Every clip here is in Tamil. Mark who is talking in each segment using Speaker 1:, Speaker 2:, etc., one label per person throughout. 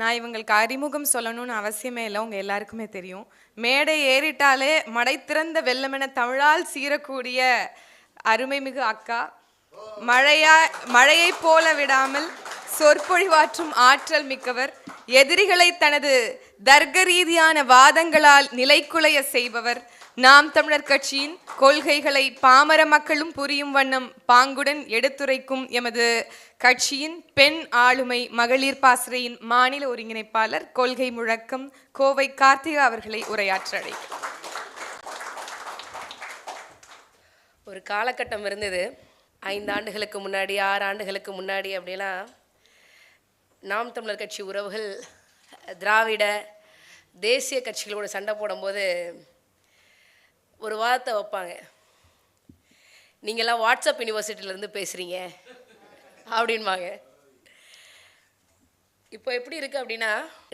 Speaker 1: நான் இவங்களுக்கு அறிமுகம் சொல்லணும்னு அவசியமே இல்லை, உங்க எல்லாருக்குமே தெரியும். மேடை ஏறிட்டாலே மடை திறந்த வெள்ளமென தமிழால் சீரக்கூடிய அருமைமிகு அக்கா. மழையை போல விடாமல் சொற்பொழிவாற்றும் ஆற்றல் மிக்கவர். எதிரிகளை தனது தர்க்க ரீதியான வாதங்களால் நிலைக்குலைய செய்பவர். நாம் தமிழர் கட்சியின் கொள்கைகளை பாமர மக்களும் புரியும் வண்ணம் பாங்குடன் எடுத்துரைக்கும் எமது கட்சியின் பெண் ஆளுமை மகளிர் பாசறையின் மாநில ஒருங்கிணைப்பாளர் கொள்கை முழக்கம் கோவை கார்த்திகா அவர்களை உரையாற்ற அழைக்கிறேன்.
Speaker 2: ஒரு காலகட்டம் இருந்தது, 5 ஆண்டுகளுக்கு முன்னாடி 6 ஆண்டுகளுக்கு முன்னாடி அப்படிலாம் நாம் தமிழர் கட்சி உறவுகள் திராவிட தேசிய கட்சிகளோட சண்டை போடும்போது ஒரு வார்த்தை வைப்பாங்க, நீங்கள்லாம் வாட்ஸ்அப் யூனிவர்சிட்டியிலேருந்து பேசுகிறீங்க அப்படின்பாங்க. இப்போ எப்படி இருக்குது அப்படின்னா,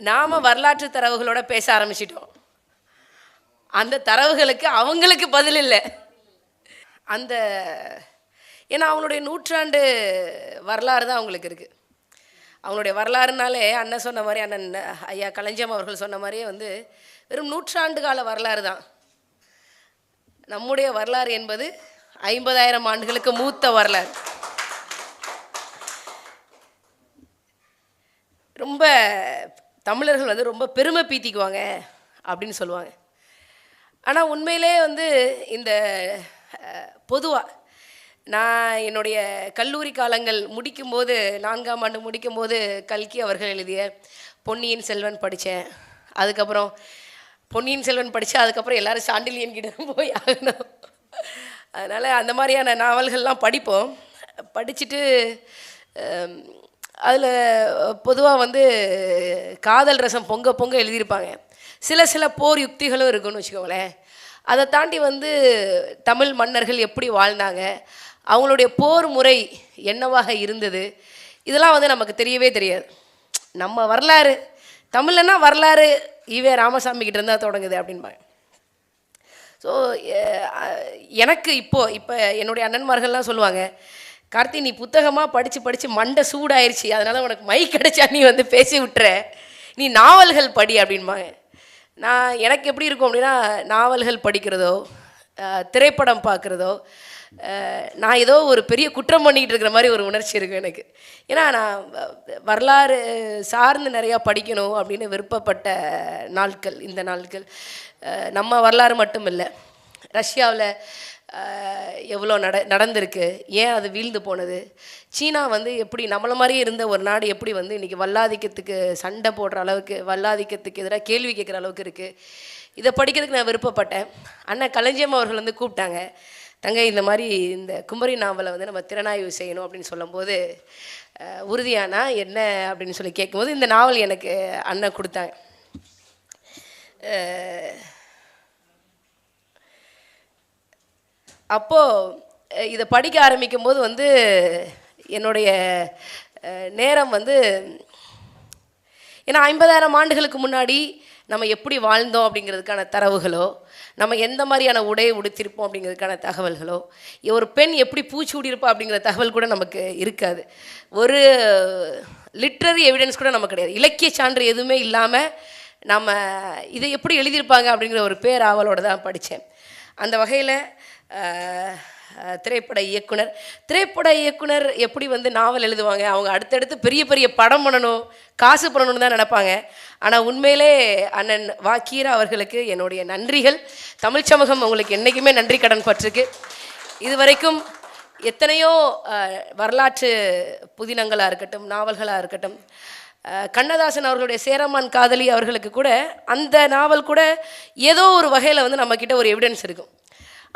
Speaker 2: நாம் வரலாற்று தரவுகளோட பேச ஆரம்பிச்சிட்டோம். அந்த தரவுகளுக்கு அவங்களுக்கு பதில் இல்லை. அந்த ஏன்னா அவங்களுடைய நூற்றாண்டு வரலாறு தான் அவங்களுக்கு இருக்குது. அவங்களுடைய வரலாறுனாலே அண்ணன் சொன்ன மாதிரி, அண்ணன் ஐயா கலைஞம் அவர்கள் சொன்ன மாதிரியே வெறும் நூற்றாண்டு கால வரலாறு தான். நம்முடைய வரலாறு என்பது 50,000 ஆண்டுகளுக்கு மூத்த வரலாறு. ரொம்ப தமிழர்கள் ரொம்ப பெருமை பீத்திக்குவாங்க அப்படின்னு சொல்லுவாங்க. ஆனால் உண்மையிலே இந்த பொதுவாக நான் என்னுடைய கல்லூரி காலங்கள் முடிக்கும்போது 4ஆம் ஆண்டு முடிக்கும்போது கல்கி அவர்கள் எழுதிய பொன்னியின் செல்வன் படித்தேன். அதுக்கப்புறம் பொன்னியின் செல்வன் படித்தா அதுக்கப்புறம் எல்லோரும் சாண்டிலியன் கிட்ட போய் ஆகணும். அதனால் அந்த மாதிரியான நாவல்கள்லாம் படிப்போம். படிச்சுட்டு அதில் பொதுவாக காதல் ரசம் பொங்க பொங்க எழுதியிருப்பாங்க. சில போர் யுக்திகளும் இருக்குன்னு வச்சுக்கோங்களேன். அதை தாண்டி தமிழ் மன்னர்கள் எப்படி வாழ்ந்தாங்க, அவங்களுடைய போர் முறை என்னவாக இருந்தது, இதெல்லாம் நமக்கு தெரியவே தெரியாது. நம்ம வரலாறு தமிழ்னா வரலாறு ஈவே ராமசாமி கிட்ட இருந்தால் தொடங்குது அப்படின்பாங்க. ஸோ எனக்கு இப்போ என்னுடைய அண்ணன்மார்கள்லாம் சொல்லுவாங்க, கார்த்தி நீ புத்தகமாக படித்து மண்டை சூடாயிருச்சு, அதனால் உனக்கு மைக் கிடைச்சா நீ பேசி விட்டுற, நீ நாவல்கள் படி அப்படின்பாங்க. எனக்கு எப்படி இருக்கும் அப்படின்னா, நாவல்கள் படிக்கிறதோ திரைப்படம் பார்க்குறதோ நான் ஏதோ ஒரு பெரிய குற்றம் பண்ணிக்கிட்டு இருக்கிற மாதிரி ஒரு உணர்ச்சி இருக்குது எனக்கு. ஏன்னா நான் வரலாறு சார்ந்து நிறையா படிக்கணும் அப்படின்னு விருப்பப்பட்ட நாட்கள் இந்த நாட்கள். நம்ம வரலாறு மட்டும் இல்லை, ரஷ்யாவில் எவ்வளோ நடந்திருக்கு, ஏன் அது வீழ்ந்து போனது, சீனா எப்படி நம்மளை மாதிரியே இருந்த ஒரு நாடு எப்படி இன்றைக்கி வல்லாதிக்கத்துக்கு சண்டை போடுற அளவுக்கு, வல்லாதிக்கத்துக்கு எதிராக கேள்வி கேட்குற அளவுக்கு இருக்குது. இதை படிக்கிறதுக்கு நான் விருப்பப்பட்டேன். அண்ணன் கலைஞம் அவர்கள் கூப்பிட்டாங்க, தங்க இந்த மாதிரி இந்த குமரி நாவலை நம்ம திறனாய்வு செய்யணும் அப்படின்னு சொல்லும்போது உறுதியானா என்ன அப்படின்னு சொல்லி கேட்கும்போது இந்த நாவல் எனக்கு அண்ணன் கொடுத்தாங்க. அப்போது இதை படிக்க ஆரம்பிக்கும் போது என்னுடைய நேரம் ஏன்னா 50,000 ஆண்டுகளுக்கு முன்னாடி நம்ம எப்படி வாழ்ந்தோம் அப்படிங்கிறதுக்கான தரவுகளோ, நம்ம எந்த மாதிரியான உடையை உடுத்திருப்போம் அப்படிங்கிறதுக்கான தகவல்களோ, ஒரு பெண் எப்படி பூச்சூடி இருப்பா அப்படிங்கிற தகவல் கூட நமக்கு இருக்காது. ஒரு லிட்ரரி எவிடன்ஸ் கூட நமக்கு கிடையாது. இலக்கிய சான்று எதுவுமே இல்லாமல் நம்ம இதை எப்படி எழுதியிருப்பாங்க அப்படிங்கிற ஒரு பேராவலோடு தான் படித்தேன். அந்த வகையில் திரைப்பட இயக்குனர் எப்படி நாவல் எழுதுவாங்க, அவங்க அடுத்தடுத்து பெரிய பெரிய படம் பண்ணணும், காசு பண்ணணும்னு தான் நினைப்பாங்க. ஆனால் உண்மையிலே அண்ணன் வாக்கீரா அவர்களுக்கு என்னுடைய நன்றிகள். தமிழ் சமூகம் உங்களுக்கு என்றைக்குமே நன்றி கடன் பட்டிருக்கு. இதுவரைக்கும் எத்தனையோ வரலாற்று புதினங்களாக இருக்கட்டும், நாவல்களாக இருக்கட்டும், கண்ணதாசன் அவர்களுடைய சேரமான் காதலி அவர்களுக்கு கூட அந்த நாவல் கூட ஏதோ ஒரு வகையில் நம்மக்கிட்ட ஒரு எவிடன்ஸ் இருக்கும்.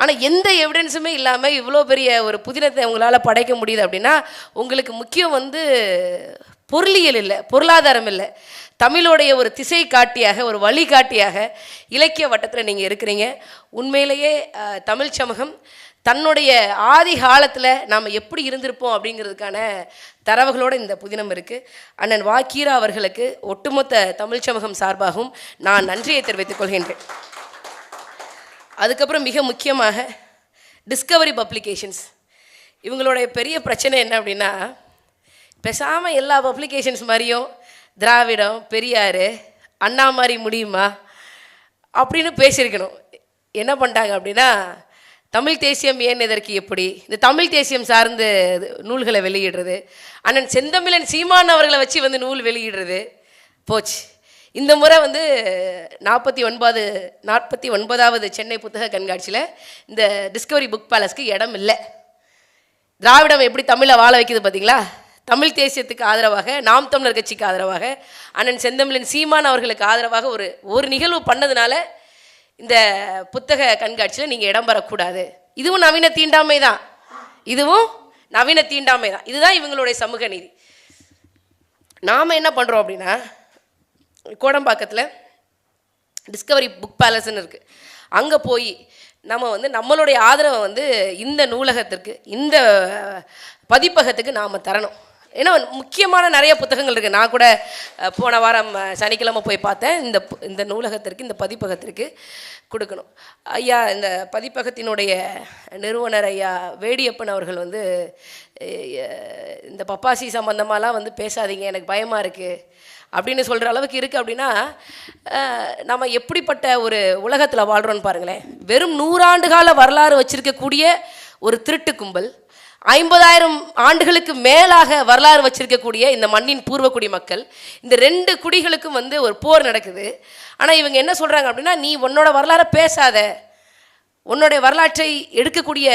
Speaker 2: ஆனால் எந்த எவிடன்ஸுமே இல்லாமல் இவ்வளோ பெரிய ஒரு புதினத்தை உங்களால் படைக்க முடியுது அப்படின்னா உங்களுக்கு முக்கியம் பொருளியல் இல்லை, பொருளாதாரம் இல்லை, தமிழோடைய ஒரு திசை காட்டியாக, ஒரு வழிகாட்டியாக இலக்கிய வட்டத்தில் நீங்கள் இருக்கிறீங்க. உண்மையிலேயே தமிழ் சமூகம் தன்னுடைய ஆதி காலத்தில் நாம் எப்படி இருந்திருப்போம் அப்படிங்கிறதுக்கான தரவுகளோடு இந்த புதினம் இருக்குது. அண்ணன் வாக்கீரா அவர்களுக்கு ஒட்டுமொத்த தமிழ் சமூகம் சார்பாகவும் நான் நன்றியை தெரிவித்துக் கொள்கின்றேன். அதுக்கப்புறம் மிக முக்கியமாக டிஸ்கவரி பப்ளிகேஷன்ஸ், இவங்களுடைய பெரிய பிரச்சனை என்ன அப்படின்னா, பேசாமல் எல்லா பப்ளிகேஷன்ஸ் மாதிரியும் திராவிடம், பெரியார், அண்ணா மாதிரி முடியுமா அப்படின்னு பேசியிருக்கணும். என்ன பண்ணிட்டாங்க அப்படின்னா, தமிழ் தேசியம் ஏன் எதற்கு எப்படி, இந்த தமிழ் தேசியம் சார்ந்த நூல்களை வெளியிடுறது, அண்ணன் செந்தமிழன் சீமான் அவர்களை வச்சு வந்து நூல் வெளியிடுறது போச்சு. இந்த முறை வந்து 49வது சென்னை புத்தக கண்காட்சியில் இந்த டிஸ்கவரி புக் பேலஸ்க்கு இடம் இல்லை. திராவிடம் எப்படி தமிழை வாழ வைக்குது பார்த்தீங்களா? தமிழ் தேசியத்துக்கு ஆதரவாக, நாம் தமிழர் கட்சிக்கு ஆதரவாக, அண்ணன் செந்தமிழன் சீமான் அவர்களுக்கு ஆதரவாக ஒரு நிகழ்வு பண்ணதுனால இந்த புத்தக கண்காட்சியில் நீங்கள் இடம் பெறக்கூடாது. இதுவும் நவீன தீண்டாமை தான், இதுதான் இவங்களுடைய சமூக நீதி. நாம் என்ன பண்ணுறோம் அப்படின்னா, கோடம்பாக்கத்தில் டிஸ்கவரி புக் பேலஸ்ன்னு இருக்குது. அங்கே போய் நம்ம வந்து நம்மளுடைய ஆதரவை வந்து இந்த நூலகத்திற்கு, இந்த பதிப்பகத்துக்கு நாம் தரணும். ஏன்னா முக்கியமான நிறைய புத்தகங்கள் இருக்குது. நான் கூட போன வாரம் சனிக்கிழமை போய் பார்த்தேன். இந்த நூலகத்திற்கு, இந்த பதிப்பகத்திற்கு கொடுக்கணும். ஐயா, இந்த பதிப்பகத்தினுடைய நிறுவனர் ஐயா வேடியப்பன் அவர்கள் வந்து இந்த பப்பாசி சம்பந்தமாலாம் வந்து பேசாதீங்க, எனக்கு பயமாக இருக்குது அப்படின்னு சொல்கிற அளவுக்கு இருக்குது. அப்படின்னா நம்ம எப்படிப்பட்ட ஒரு உலகத்தில் வாழ்கிறோன்னு பாருங்களேன். வெறும் 100 ஆண்டு கால வரலாறு வச்சுருக்கக்கூடிய ஒரு திருட்டு கும்பல், 50,000 ஆண்டுகளுக்கு மேலாக வரலாறு வச்சிருக்கக்கூடிய இந்த மண்ணின் பூர்வக்குடி மக்கள், இந்த 2 குடிகளுக்கும் வந்து ஒரு போர் நடக்குது. ஆனால் இவங்க என்ன சொல்கிறாங்க அப்படின்னா, நீ உன்னோட வரலாறை பேசாத, உன்னுடைய வரலாற்றை எடுக்கக்கூடிய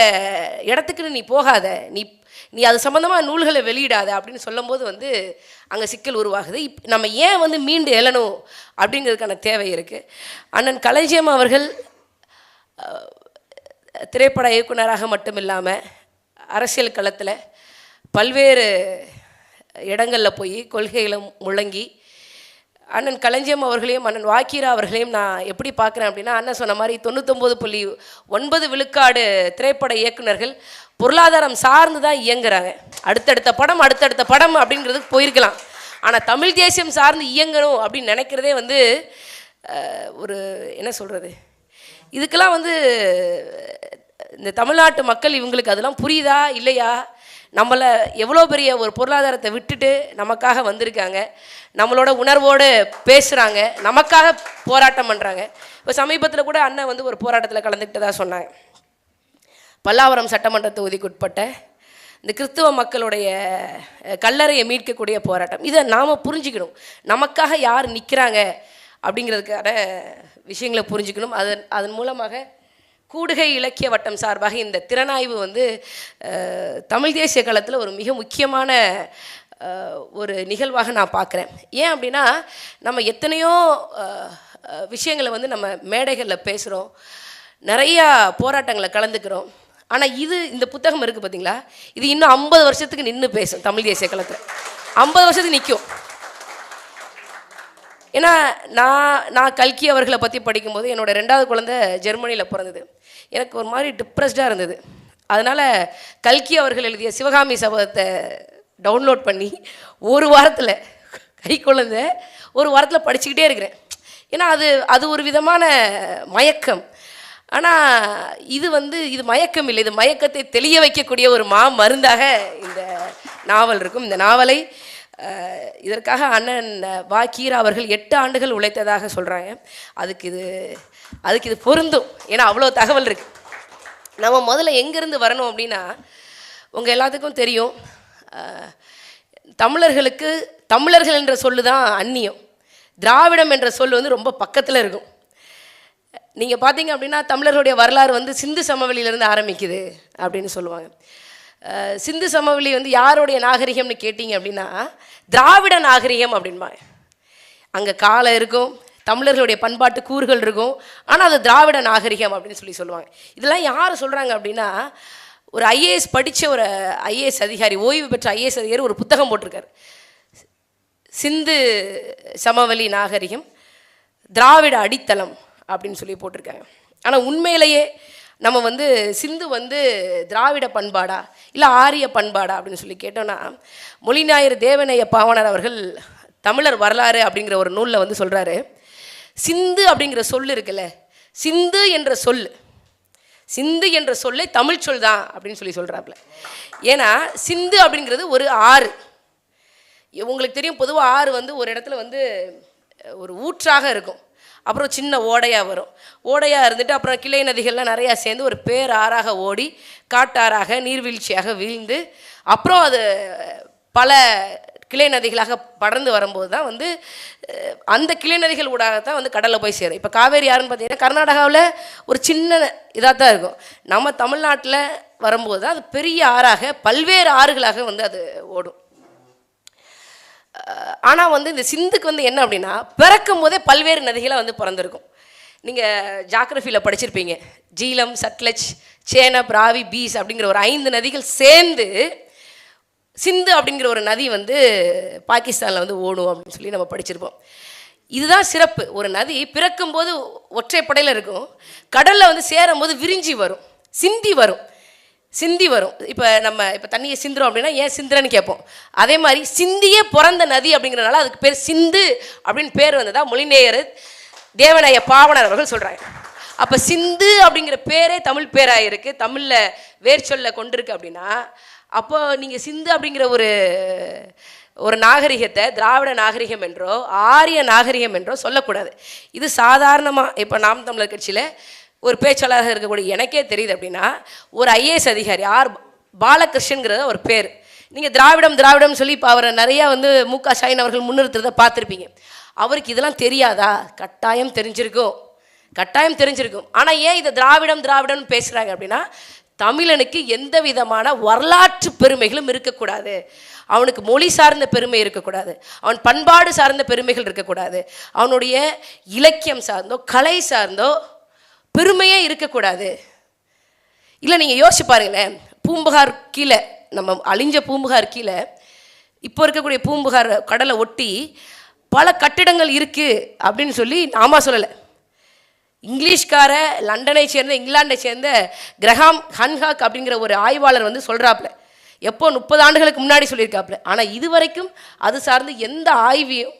Speaker 2: இடத்துக்கு நீ போகாத, நீ அது சம்மந்தமாக நூல்களை வெளியிடாத அப்படின்னு சொல்லும்போது வந்து அங்கே சிக்கல் உருவாகுது. நம்ம ஏன் வந்து மீண்டு எழணும் அப்படிங்கிறதுக்கான தேவை இருக்குது. அண்ணன் களஞ்சியம் அவர்கள் திரைப்பட இயக்குனராக மட்டும் இல்லாமல் அரசியல் களத்தில் பல்வேறு இடங்களில் போய் கொள்கைகளை முழங்கி, அண்ணன் களஞ்சியம் அவர்களையும் அண்ணன் வாக்கீரா அவர்களையும் நான் எப்படி பார்க்குறேன் அப்படின்னா, அண்ணன் சொன்ன மாதிரி 99.9 விழுக்காடு திரைப்பட இயக்குனர்கள் பொருளாதாரம் சார்ந்து தான் இயங்குறாங்க. அடுத்தடுத்த படம் அப்படிங்கிறதுக்கு போயிருக்கலாம். ஆனால் தமிழ் தேசியம் சார்ந்து இயங்கணும் அப்படின்னு நினைக்கிறதே வந்து ஒரு என்ன சொல்கிறது, இதுக்கெல்லாம் வந்து இந்த தமிழ்நாட்டு மக்கள் இவங்களுக்கு அதெல்லாம் புரியுதா இல்லையா? நம்மளை எவ்வளோ பெரிய ஒரு பொருளாதாரத்தை விட்டுட்டு நமக்காக வந்திருக்காங்க, நம்மளோட உணர்வோடு பேசுகிறாங்க, நமக்காக போராட்டம் பண்ணுறாங்க. இப்போ சமீபத்தில் கூட அண்ணன் வந்து ஒரு போராட்டத்தில் கலந்துக்கிட்டதாக சொன்னாங்க. பல்லாவரம் சட்டமன்ற தொகுதிக்குட்பட்ட இந்த கிறிஸ்துவ மக்களுடைய கல்லறையை மீட்கக்கூடிய போராட்டம். இதை நாம் புரிஞ்சுக்கணும். நமக்காக யார் நிற்கிறாங்க அப்படிங்கிறதுக்கான விஷயங்களை புரிஞ்சுக்கணும். அதன் மூலமாக கூடுகை இலக்கிய வட்டம் சார்பாக இந்த திறனாய்வு வந்து தமிழ் தேசிய களத்தில் ஒரு மிக முக்கியமான ஒரு நிகழ்வாக நான் பார்க்குறேன். ஏன் அப்படின்னா, நம்ம எத்தனையோ விஷயங்களை வந்து நம்ம மேடைகளில் பேசுகிறோம், நிறையா போராட்டங்களை கலந்துக்கிறோம். ஆனால் இந்த புத்தகம் இருக்குது பார்த்தீங்களா, இது இன்னும் 50 வருஷத்துக்கு நின்று பேசும். தமிழ் தேசிய களத்தில் 50 வருஷத்துக்கு நிற்கும். ஏன்னா நான் கல்கி அவர்களை பற்றி படிக்கும்போது என்னோடய 2வது குழந்தை ஜெர்மனியில் பிறந்தது. எனக்கு ஒரு மாதிரி டிப்ரெஸ்டாக இருந்தது. அதனால் கல்கி அவர்கள் எழுதிய சிவகாமி சபதத்தை டவுன்லோட் பண்ணி ஒரு வாரத்தில், கை குழந்தை ஒரு வாரத்தில் படிச்சுக்கிட்டே இருக்கிறேன். ஏன்னா அது ஒரு விதமான மயக்கம். ஆனால் இது மயக்கம் இல்லை, இது மயக்கத்தை தெளிய வைக்கக்கூடிய ஒரு மருந்தாக இந்த நாவல் இருக்கும். இந்த நாவலை இதற்காக அண்ணன் வாக்கீரா அவர்கள் 8 ஆண்டுகள் உழைத்ததாக சொல்கிறாங்க. அதுக்கு இது பொருந்தும். ஏன்னா அவ்வளோ தகவல் இருக்குது. நம்ம முதல்ல எங்கேருந்து வரணும் அப்படின்னா, உங்கள் எல்லாத்துக்கும் தெரியும், தமிழர்கள் என்ற சொல்லு தான் அந்நியம். திராவிடம் என்ற சொல் வந்து ரொம்ப பக்கத்தில் இருக்கும். நீங்கள் பார்த்தீங்க அப்படின்னா, தமிழர்களுடைய வரலாறு வந்து சிந்து சமவெளியிலேருந்து ஆரம்பிக்குது அப்படின்னு சொல்லுவாங்க. சிந்து சமவெளி வந்து யாருடைய நாகரிகம்னு கேட்டிங்க அப்படின்னா, திராவிட நாகரிகம் அப்படின்பாங்க. அங்கே காலம் இருக்கும், தமிழர்களுடைய பண்பாட்டு கூறுகள் இருக்கும், ஆனால் அது திராவிட நாகரிகம் அப்படின்னு சொல்லுவாங்க. இதெல்லாம் யார் சொல்கிறாங்க அப்படின்னா, ஒரு ஐஏஎஸ் படித்த ஒரு ஐஏஎஸ் அதிகாரி, ஓய்வு பெற்ற ஐஏஎஸ் அதிகாரி ஒரு புத்தகம் போட்டிருக்காரு. சிந்து சமவெளி நாகரிகம் திராவிட அடித்தளம் அப்படின்னு சொல்லி போட்டிருக்காங்க. ஆனால் உண்மையிலேயே நம்ம வந்து சிந்து வந்து திராவிட பண்பாடா இல்லை ஆரிய பண்பாடா அப்படின்னு சொல்லி கேட்டோன்னா, மொழிஞாயிறு தேவநேய பாவாணர் அவர்கள் தமிழர் வரலாறு அப்படிங்கிற ஒரு நூலில் வந்து சொல்கிறாரு, சிந்து அப்படிங்கிற சொல் இருக்குல்ல, சிந்து என்ற சொல்லை தமிழ் சொல் தான் அப்படின்னு சொல்லி சொல்கிறாப்புல. ஏன்னா சிந்து அப்படிங்கிறது ஒரு ஆறு. உங்களுக்கு தெரியும் பொதுவாக ஆறு வந்து ஒரு இடத்துல வந்து ஒரு ஊற்றாக இருக்கும், அப்புறம் சின்ன ஓடையாக வரும். ஓடையாக இருந்துட்டு அப்புறம் கிளை நதிகள்லாம் நிறையா சேர்ந்து ஒரு பேர் ஆறாக ஓடி காட்டாறாக நீர்வீழ்ச்சியாக வீழ்ந்து அப்புறம் அது பல கிளை நதிகளாக படர்ந்து வரும்போது தான் வந்து அந்த கிளை நதிகள் ஊடாகத்தான் வந்து கடலில் போய் சேரும். இப்போ காவேரி யாருன்னு பார்த்தீங்கன்னா கர்நாடகாவில் ஒரு சின்ன இதாக தான் இருக்கும். நம்ம தமிழ்நாட்டில் வரும்போது தான் அது பெரிய ஆறாக பல்வேறு ஆறுகளாக வந்து அது ஓடும். ஆனால் வந்து இந்த சிந்துக்கு வந்து என்ன அப்படின்னா பிறக்கும் போதே பல்வேறு நதிகளை வந்து பிறந்திருக்கும். நீங்கள் ஜாகிரஃபியில் படிச்சிருப்பீங்க, ஜீலம், சட்லஜ், சேனப், ராவி, பீஸ் அப்படிங்கிற ஒரு 5 நதிகள் சேர்ந்து சிந்து அப்படிங்கிற ஒரு நதி வந்து பாகிஸ்தானில் வந்து ஓடும் அப்படின்னு சொல்லி நம்ம படிச்சிருப்போம். இதுதான் சிறப்பு. ஒரு நதி பிறக்கும்போது ஒற்றைப்படையில் இருக்கும், கடலில் வந்து சேரும்போது விரிஞ்சி வரும், சிந்தி வரும். இப்போ தண்ணியை சிந்துறோம் அப்படின்னா ஏன் சிந்துறன்னு கேட்போம். அதே மாதிரி சிந்தியே பிறந்த நதி அப்படிங்கிறனால அதுக்கு பேர் சிந்து அப்படின்னு பேர் வந்ததா மொழிநேயர் தேவநாய பாவனர் அவர்கள் சொல்கிறாங்க. அப்போ சிந்து அப்படிங்கிற பேரே தமிழ் பேராக இருக்குது, தமிழில் வேர் சொல்ல கொண்டிருக்கு. அப்படின்னா அப்போ நீங்கள் சிந்து அப்படிங்கிற ஒரு நாகரிகத்தை திராவிட நாகரிகம் என்றோ ஆரிய நாகரிகம் என்றோ சொல்லக்கூடாது. இது சாதாரணமாக இப்போ நாம் தமிழர் கட்சியில் ஒரு பேச்சாளராக இருக்கக்கூடிய எனக்கே தெரியுது அப்படின்னா ஒரு ஐஏஎஸ் அதிகாரி பாலகிருஷ்ணங்கிறத ஒரு பேர். நீங்கள் திராவிடம் சொல்லி இப்போ அவரை நிறையா வந்து மு.க. ஸ்டாலின் அவர்கள் முன்னிறுத்துறதை பார்த்துருப்பீங்க. அவருக்கு இதெல்லாம் தெரியாதா? கட்டாயம் தெரிஞ்சிருக்கும். ஆனால் ஏன் இதை திராவிடம்னு பேசுகிறாங்க அப்படின்னா தமிழனுக்கு எந்த விதமான வரலாற்று பெருமைகளும் இருக்கக்கூடாது, அவனுக்கு மொழி சார்ந்த பெருமை இருக்கக்கூடாது, அவன் பண்பாடு சார்ந்த பெருமைகள் இருக்கக்கூடாது, அவனுடைய இலக்கியம் சார்ந்தோ கலை சார்ந்தோ பெருமையே இருக்கக்கூடாது. இல்லை நீங்கள் யோசிச்சு பாருங்களேன், பூம்புகார் கீழே நம்ம அழிஞ்ச பூம்புகார் கீழே இப்போ இருக்கக்கூடிய பூம்புகார் கடலை ஒட்டி பல கட்டிடங்கள் இருக்குது அப்படின்னு சொல்லி நாம சொல்லலை. இங்கிலீஷ்கார லண்டனை சேர்ந்த இங்கிலாண்டை சேர்ந்த கிரஹாம் ஹன்ஹாக் அப்படிங்கிற ஒரு ஆய்வாளர் வந்து சொல்கிறாப்புல, எப்போ 30 ஆண்டுகளுக்கு முன்னாடி சொல்லியிருக்காப்புல. ஆனால் இதுவரைக்கும் அது சார்ந்து எந்த ஆய்வையும்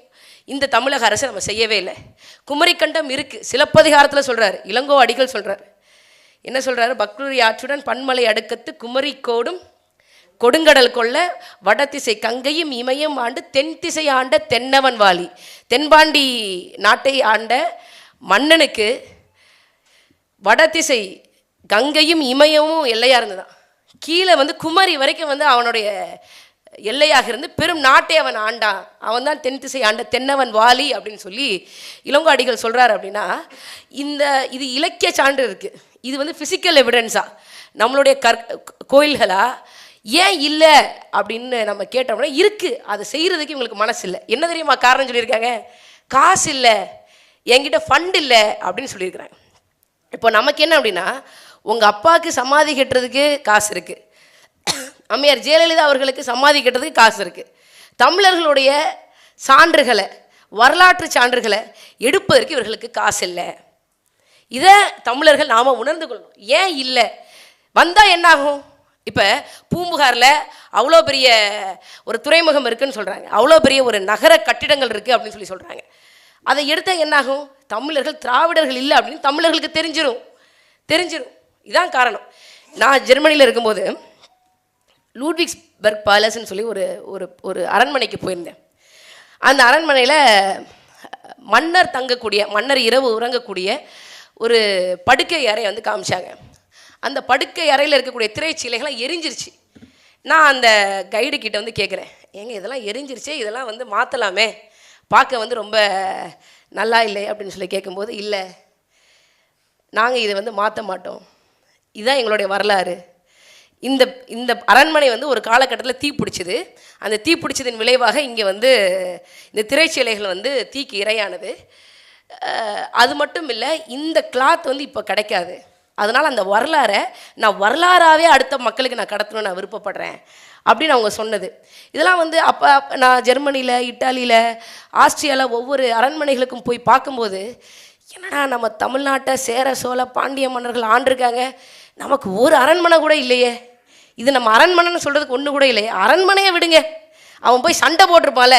Speaker 2: இந்த தமிழக அரசு நம்ம செய்யவே இல்லை. குமரிக்கண்டம் இருக்குது, சிலப்பதிகாரத்தில் சொல்கிறார், இளங்கோ அடிகள் சொல்கிறார். என்ன சொல்கிறாரு? பக்ருரி ஆற்றுடன் பன்மலை அடுக்கத்து குமரி கோடும் கொடுங்கடல் கொள்ள வடதிசை கங்கையும் இமயம் ஆண்டு தென் திசை ஆண்ட தென்னவன் வாலி. தென்பாண்டி நாட்டை ஆண்ட மன்னனுக்கு வடதிசை கங்கையும் இமயமும் எல்லையாக இருந்ததான். கீழே வந்து குமரி வரைக்கும் வந்து அவனுடைய எல்லையாக இருந்து பெரும் நாட்டை அவன் ஆண்டான். அவன் தான் தென் திசை ஆண்ட தென்னவன் வாலி அப்படின்னு சொல்லி இளங்கோ அடிகள் சொல்கிறார். அப்படின்னா இது இலக்கிய சான்று இருக்குது, இது வந்து ஃபிசிக்கல் எவிடன்ஸா நம்மளுடைய கோயில்களா ஏன் இல்லை அப்படின்னு நம்ம கேட்டோம்னா இருக்குது. அதை செய்கிறதுக்கு இவங்களுக்கு மனசு இல்லை. என்ன தெரியுமா காரணம் சொல்லியிருக்காங்க? காசு இல்லை, என்கிட்ட ஃபண்ட் இல்லை அப்படின்னு சொல்லியிருக்கிறாங்க. இப்போ நமக்கு என்ன அப்படின்னா, உங்கள் அப்பாவுக்கு சமாதி கட்டுறதுக்கு காசு இருக்குது, அம்மையார் ஜெயலலிதா அவர்களுக்கு சமாதி கட்டுறதுக்கு காசு இருக்குது. தமிழர்களுடைய சான்றுகளை வரலாற்று சான்றுகளை எடுப்பதற்கு இவர்களுக்கு காசு இல்லை. இதை தமிழர்கள் நாம் உணர்ந்து கொள்ளணும். ஏன் இல்லை? வந்தால் என்னாகும்? இப்போ பூம்புகாரில் அவ்வளோ பெரிய ஒரு துறைமுகம் இருக்குதுன்னு சொல்கிறாங்க, அவ்வளோ பெரிய ஒரு நகர கட்டிடங்கள் இருக்குது அப்படின்னு சொல்லி சொல்கிறாங்க. அதை எடுத்தால் என்னாகும்? தமிழர்கள் திராவிடர்கள் இல்லை அப்படின்னு தமிழர்களுக்கு தெரிஞ்சிடும். இதான் காரணம். நான் ஜெர்மனியில் இருக்கும்போது லூட்விக்ஸ்பர்க் பேலஸ்ன்னு சொல்லி ஒரு அரண்மனைக்கு போயிருந்தேன். அந்த அரண்மனையில் மன்னர் இரவு உறங்கக்கூடிய ஒரு படுக்கை அறை வந்து காமிச்சாங்க. அந்த படுக்கை அறையில் இருக்கக்கூடிய திரைச்சீலைகள்லாம் எரிஞ்சிருச்சு. நான் அந்த கைடு கிட்ட வந்து கேட்குறேன், ஏங்க இதெல்லாம் எரிஞ்சிருச்சே, இதெல்லாம் வந்து மாற்றலாமே, பார்க்க வந்து ரொம்ப நல்லா இல்லை அப்படின்னு சொல்லி கேட்கும்போது, இல்லை நாங்கள் இதை வந்து மாற்ற மாட்டோம், இதுதான் எங்களுடைய வரலாறு. இந்த அரண்மனை வந்து ஒரு காலகட்டத்தில் தீப்பிடிச்சிது. அந்த தீப்பிடிச்சதின் விளைவாக இங்கே வந்து இந்த திரைச்சீலைகள் வந்து தீக்கு இரையானது. அது மட்டும் இல்லை, இந்த கிளாத் வந்து இப்போ கிடைக்காது. அதனால் அந்த வரலாறை நான் வரலாறாகவே அடுத்த மக்களுக்கு நான் கடத்தணும்னு நான் விருப்பப்படுறேன் அப்படின்னு அவங்க சொன்னது. இதெல்லாம் வந்து அப்போ நான் ஜெர்மனியில், இட்டாலியில், ஆஸ்திரியாவில் ஒவ்வொரு அரண்மனைகளுக்கும் போய் பார்க்கும்போது, என்னடா நம்ம தமிழ்நாட்டை சேர சோழ பாண்டிய மன்னர்கள் ஆண்டிருக்காங்க, நமக்கு ஒரு அரண்மனை கூட இல்லையே, இது நம்ம அரண்மனைன்னு சொல்கிறதுக்கு ஒன்று கூட இல்லையே, அரண்மனையை விடுங்க, அவன் போய் சண்டை போட்டிருப்பான்ல,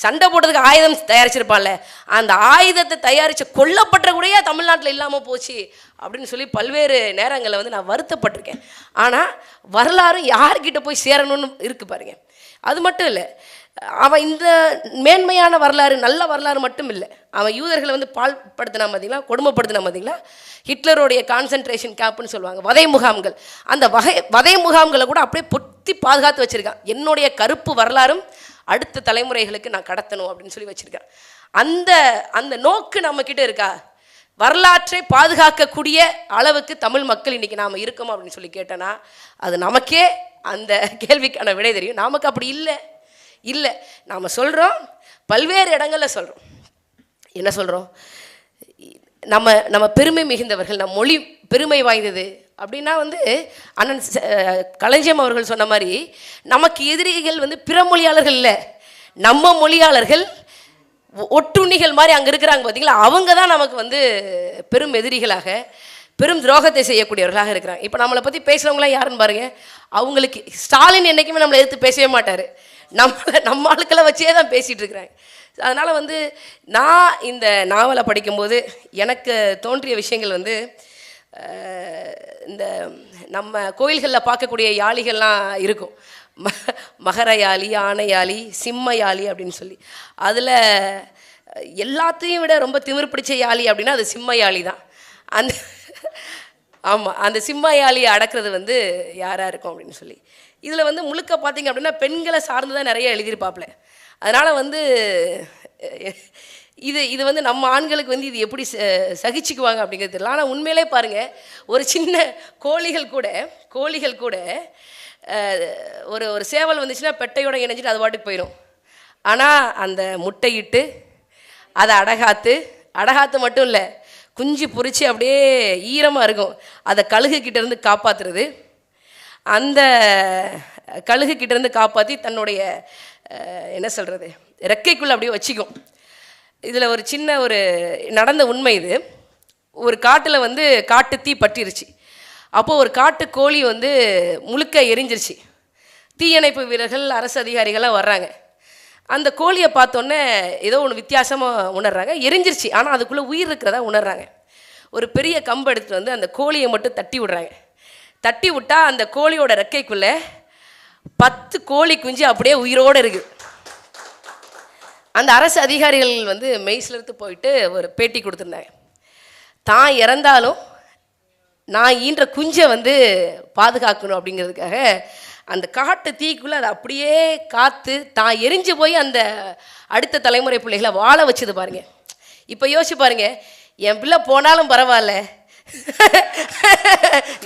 Speaker 2: சண்டை போடுறதுக்கு ஆயுதம் தயாரிச்சிருப்பான்ல, அந்த ஆயுதத்தை தயாரித்த கொல்லப்பட்ட கூடயே தமிழ்நாட்டில் இல்லாமல் போச்சு அப்படின்னு சொல்லி பல்வேறு நேரங்களில் வந்து நான் வருத்தப்பட்டிருக்கேன். ஆனால் வரலாறு யார்கிட்ட போய் சேரணும்னு இருக்குது பாருங்க. அது மட்டும் இல்லை, அவன் இந்த மேன்மையான வரலாறு, நல்ல வரலாறு மட்டும் இல்லை, அவன் யூதர்களை வந்து பாழ்படுத்தினா பார்த்தீங்களா, கொடுமைப்படுத்தினா பார்த்தீங்களா, ஹிட்லருடைய கான்சன்ட்ரேஷன் கேம்ப்னு சொல்லுவாங்க, வதை முகாம்கள். அந்த வதை முகாம்களை கூட அப்படியே பொத்தி பாதுகாத்து வச்சுருக்கான். என்னுடைய கருப்பு வரலாறும் அடுத்த தலைமுறைகளுக்கு நான் கடத்தணும் அப்படின்னு சொல்லி வச்சுருக்கேன். அந்த அந்த நோக்கு நம்மக்கிட்ட இருக்கா? வரலாற்றை பாதுகாக்கக்கூடிய அளவுக்கு தமிழ் மக்கள் இன்றைக்கி நாம் இருக்கோம் அப்படின்னு சொல்லி கேட்டோன்னா அது நமக்கே அந்த கேள்விக்கான விடை தெரியும். நமக்கு அப்படி இல்லை. நாம் சொல்கிறோம், பல்வேறு இடங்களில் சொல்கிறோம். என்ன சொல்கிறோம்? நம்ம பெருமை மிகுந்தவர்கள், நம் மொழி பெருமை வாய்ந்தது அப்படின்னா வந்து அண்ணன் களஞ்சியம் அவர்கள் சொன்ன மாதிரி நமக்கு எதிரிகள் வந்து பிற மொழியாளர்கள் இல்லை, நம்ம மொழியாளர்கள் ஒட்டுண்ணிகள் மாதிரி அங்கே இருக்கிறாங்க பார்த்தீங்களா, அவங்க தான் நமக்கு வந்து பெரும் எதிரிகளாக, பெரும் துரோகத்தை செய்யக்கூடியவர்களாக இருக்கிறாங்க. இப்போ நம்மளை பற்றி பேசுகிறவங்களாம் யாருன்னு பாருங்கள். அவங்களுக்கு ஸ்டாலின் என்றைக்குமே நம்மளை எதிர்த்து பேசவே மாட்டார், நம்ம ஆட்களை வச்சே தான் பேசிகிட்டு இருக்கிறாங்க. அதனால் வந்து நான் இந்த நாவலை படிக்கும்போது எனக்கு தோன்றிய விஷயங்கள் வந்து இந்த நம்ம கோயில்களில் பார்க்கக்கூடிய யாளிகள்லாம் இருக்கும், மகர யாழி, ஆனை யாழி, சிம்ம யாழி அப்படின்னு சொல்லி. அதில் எல்லாத்தையும் விட ரொம்ப திமிர் பிடிச்ச யாழி அப்படின்னா அது சிம்ம யாழி தான். அந்த ஆமாம், அந்த சிம்ம யாழியை அடக்கிறது வந்து யாராக இருக்கும் அப்படின்னு சொல்லி. இதில் வந்து முழுக்க பார்த்திங்க அப்படின்னா பெண்களை சார்ந்து தான் நிறைய எழுதியிருப்பாப்புல. அதனால் வந்து இது வந்து நம்ம ஆண்களுக்கு வந்து இது எப்படி சகிச்சுக்குவாங்க அப்படிங்கிறது தெரியல. ஆனால் உண்மையிலே பாருங்கள், ஒரு சின்ன கோழிகள் கூட ஒரு சேவல் வந்துச்சுன்னா பெட்டையோடு இணைஞ்சிட்டு அது பாட்டுக்கு போயிடும். ஆனால் அந்த முட்டையிட்டு அதை அடகாத்து மட்டும் இல்லை, குஞ்சு பொறிச்சு அப்படியே ஈரமாக இருக்கும், அதை கழுகுக்கிட்டேருந்து காப்பாற்றுறது, அந்த கழுகுக்கிட்டேருந்து காப்பாற்றி தன்னுடைய என்ன சொல்கிறது ரெக்கைக்குள்ளே அப்படியே வச்சுக்கும். இதில் ஒரு சின்ன ஒரு நடந்த உண்மை இது. ஒரு காட்டில் வந்து காட்டு தீ பற்றிருச்சு. அப்போது ஒரு காட்டு கோழி வந்து முழுக்க எரிஞ்சிருச்சு. தீயணைப்பு வீரர்கள், அரசு அதிகாரிகள்லாம் வர்றாங்க. அந்த கோழியை பார்த்தோன்னே ஏதோ ஒன்று வித்தியாசமாக உணர்றாங்க. எரிஞ்சிருச்சு, ஆனால் அதுக்குள்ளே உயிர் இருக்கிறதா உணர்றாங்க. ஒரு பெரிய கம்பு எடுத்துகிட்டு வந்து அந்த கோழியை மட்டும் தட்டி விடுறாங்க. தட்டி விட்டால் அந்த கோழியோட ரெக்கைக்குள்ளே 10 கோழி குஞ்சு அப்படியே உயிரோடு இருக்குது. அந்த அரசு அதிகாரிகள் வந்து மெய்சிலிருந்து போயிட்டு ஒரு பேட்டி கொடுத்துருந்தாங்க. தான் இறந்தாலும் நான் ஈன்ற குஞ்சை வந்து பாதுகாக்கணும் அப்படிங்கிறதுக்காக அந்த காட்டு தீக்குள்ளே அதை அப்படியே காத்து தான் எரிஞ்சு போய் அந்த அடுத்த தலைமுறை பிள்ளைகளை வாழ வச்சது பாருங்கள். இப்போ யோசிச்சு பாருங்கள், என் பிள்ளை போனாலும் பரவாயில்ல,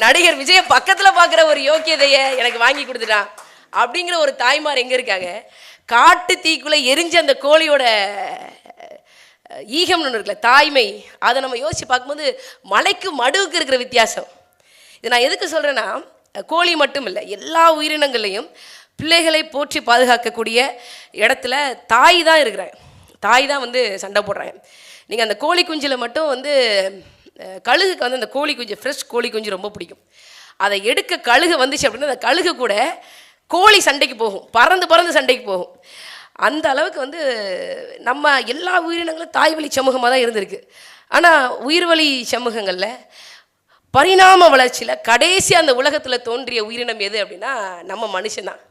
Speaker 2: நடிகர் விஜய பக்கத்தில் பார்க்குற ஒரு யோக்கியதையை எனக்கு வாங்கி கொடுத்துட்டான் அப்படிங்கிற ஒரு தாய்மார் எங்கே இருக்காங்க? காட்டு தீக்குள்ளே எரிஞ்ச அந்த கோழியோட ஈகம்னு ஒன்று இருக்குல்ல, தாய்மை, அதை நம்ம யோசித்து பார்க்கும்போது மலைக்கு மடுவுக்கு இருக்கிற வித்தியாசம். இது நான் எதுக்கு சொல்கிறேன்னா, கோழி மட்டும் இல்லை, எல்லா உயிரினங்கள்லையும் பிள்ளைகளை போற்றி பாதுகாக்கக்கூடிய இடத்துல தாய் தான் இருக்கிறாங்க. தாய் தான் வந்து சண்டை போடுறாங்க. நீங்கள் அந்த கோழி குஞ்சில் மட்டும் வந்து கழுகுக்கு வந்து அந்த கோழி குஞ்சு, ஃப்ரெஷ் கோழி குஞ்சு ரொம்ப பிடிக்கும். அதை எடுக்க கழுகு வந்துச்சு அப்படின்னா அந்த கழுகு கூட கோழி சண்டைக்கு போகும், பறந்து சண்டைக்கு போகும். அந்த அளவுக்கு வந்து நம்ம எல்லா உயிரினங்களும் தாய் வழி சமூகமாக தான் இருந்திருக்கு. ஆனால் உயிர்வழி சமூகங்களில் பரிணாம வளர்ச்சியில் கடைசி அந்த உலகத்தில் தோன்றிய உயிரினம் எது அப்படின்னா நம்ம மனுஷன்தான்.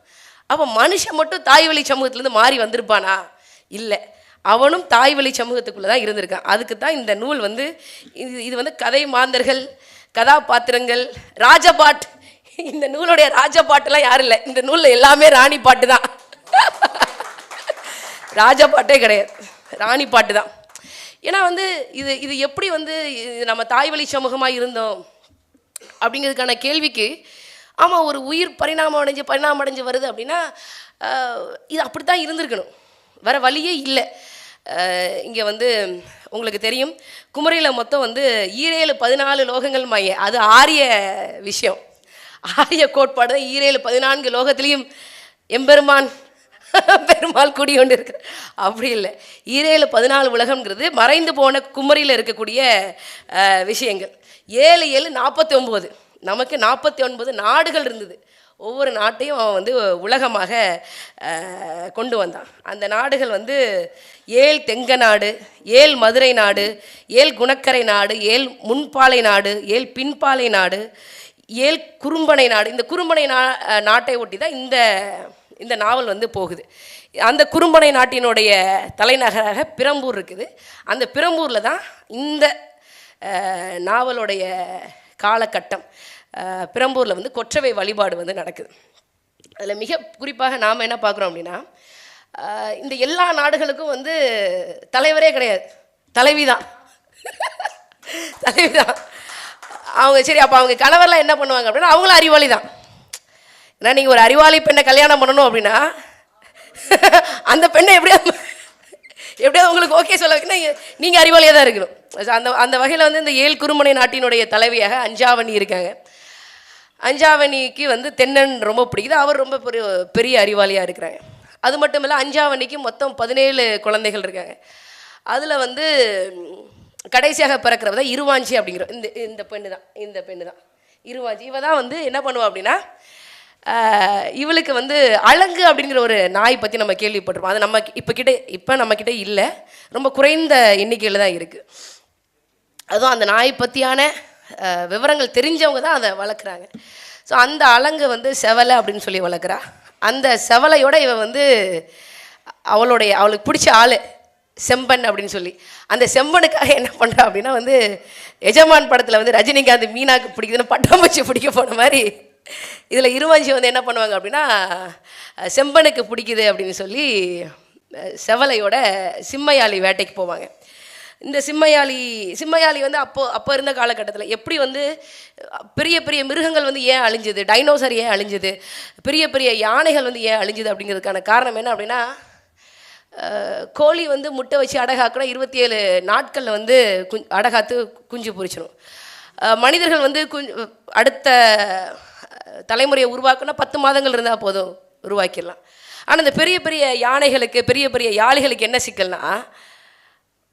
Speaker 2: அப்போ மனுஷன் மட்டும் தாய் வழி சமூகத்துலேருந்து மாறி வந்திருப்பானா? இல்லை, அவனும் தாய் வழி சமூகத்துக்குள்ளே தான் இருந்திருக்கான். அதுக்கு தான் இந்த நூல் வந்து இது வந்து கதை மாந்தர்கள், கதாபாத்திரங்கள், ராஜபாட். இந்த நூலுடைய ராஜபாட்டெல்லாம் யாரும் இல்லை, இந்த நூலில் எல்லாமே ராணி பாட்டு தான். ராஜபாட்டே கிடையாது, ராணி பாட்டு தான். ஏன்னா வந்து இது எப்படி வந்து நம்ம தாய் வழி சமூகமாக இருந்தோம் அப்படிங்கிறதுக்கான கேள்விக்கு, ஆமாம், ஒரு உயிர் பரிணாமம் அடைஞ்சு வருது அப்படின்னா இது அப்படி தான் இருந்திருக்கணும், வேறு வழியே இல்லை. இங்கே வந்து உங்களுக்கு தெரியும், குமரியில் மொத்தம் வந்து 14 லோகங்கள் மைய, அது ஆரிய விஷயம், ஆரிய கோட்பாடு தான். 14 லோகத்திலையும் எம்பெருமான் பெருமாள் கூடி கொண்டு இருக்கிற அப்படி இல்லை. 14 உலகம்ங்கிறது மறைந்து போன குமரியில் இருக்கக்கூடிய விஷயங்கள். 7 49, நமக்கு 49 நாடுகள் இருந்தது. ஒவ்வொரு நாட்டையும் அவன் வந்து உலகமாக கொண்டு வந்தான். அந்த நாடுகள் வந்து 7 தெங்க நாடு, 7 மதுரை நாடு, 7 குணக்கரை நாடு, 7 முன்பாலை நாடு, 7 பின்பாலை நாடு, 7 குறும்பனை நாடு. இந்த குறும்பனை நாட்டை ஒட்டி தான் இந்த இந்த நாவல் வந்து போகுது. அந்த குறும்பனை நாட்டினுடைய தலைநகராக பெரம்பூர் இருக்குது. அந்த பெரம்பூரில் தான் இந்த நாவலுடைய காலகட்டம். பெரம்பூரில் வந்து கொற்றவை வழிபாடு வந்து நடக்குது. அதில் மிக குறிப்பாக நாம் என்ன பார்க்குறோம் அப்படின்னா, இந்த எல்லா நாடுகளுக்கும் வந்து தலைவரே கிடையாது, தலைவி தான். தலைவி தான் அவங்க. சரி, அப்போ அவங்க கணவர்லாம் என்ன பண்ணுவாங்க அப்படின்னா, அவங்களும் அறிவாளி தான். ஏன்னா நீங்கள் ஒரு அறிவாளி பெண்ணை கல்யாணம் பண்ணணும் அப்படின்னா அந்த பெண்ணை எப்படியாவது உங்களுக்கு ஓகே சொல்ல வைக்கணும், நீங்கள் அறிவாளியாக தான் இருக்கணும். அந்த வகையில் வந்து இந்த 7 குறும்பனை நாட்டினுடைய தலைவியாக அஞ்சாவணி இருக்காங்க. அஞ்சாவணிக்கு வந்து தென்னன் ரொம்ப பிடிக்குது. அவர் ரொம்ப பெரிய அறிவாளியாக இருக்கிறாங்க. அது மட்டும் இல்லை, அஞ்சாவணிக்கு மொத்தம் 17 குழந்தைகள் இருக்காங்க. அதில் வந்து கடைசியாக பிறக்கிறவ தான் இருவாஞ்சி அப்படிங்கிற இந்த பெண்ணு தான் இருவாஞ்சி. இவ தான் வந்து என்ன பண்ணுவா அப்படின்னா, இவளுக்கு வந்து அலங்கு அப்படிங்கிற ஒரு நாய் பற்றி நம்ம கேள்விப்பட்டிருப்போம். அது நம்ம இப்போ நம்மக்கிட்ட இல்லை, ரொம்ப குறைந்த எண்ணிக்கையில் தான் இருக்குது. அதுவும் அந்த நாய் பற்றியான விவரங்கள் தெரிஞ்சவங்க தான் அதை வளர்க்குறாங்க. ஸோ அந்த அலங்கு வந்து செவலை அப்படின்னு சொல்லி வளர்க்குறா. அந்த செவலையோட இவ வந்து அவளுக்கு பிடிச்ச ஆள் செம்பன் அப்படின்னு சொல்லி, அந்த செம்பனுக்காக என்ன பண்ணுறா அப்படின்னா வந்து, எஜமான் படத்தில் வந்து ரஜினிகாந்த் மீனாக்கு பிடிக்குதுன்னு பட்டாம்பூச்சி பிடிக்க போன மாதிரி இதில் இருவாஞ்சி வந்து என்ன பண்ணுவாங்க அப்படின்னா, செம்பனுக்கு பிடிக்குது அப்படின்னு சொல்லி செவலையோட சிம்மையாளி வேட்டைக்கு போவாங்க. இந்த சிம்மையாளி வந்து அப்போ இருந்த காலகட்டத்தில் எப்படி வந்து பெரிய பெரிய மிருகங்கள் வந்து ஏன் அழிஞ்சுது, டைனோசர் ஏன் அழிஞ்சுது, பெரிய பெரிய யானைகள் வந்து ஏன் அழிஞ்சுது அப்படிங்கிறதுக்கான காரணம் என்ன அப்படின்னா, கோழி வந்து முட்டை வச்சு அடகாக்குனா 27 நாட்களில் வந்து அடகாத்து குஞ்சு பொரிச்சிடும். மனிதர்கள் வந்து அடுத்த தலைமுறையை உருவாக்குனா 10 மாதங்கள் இருந்தால் போதும், உருவாக்கிடலாம். ஆனால் இந்த பெரிய பெரிய யானைகளுக்கு, பெரிய பெரிய யாளிகளுக்கு என்ன சிக்கல்னா,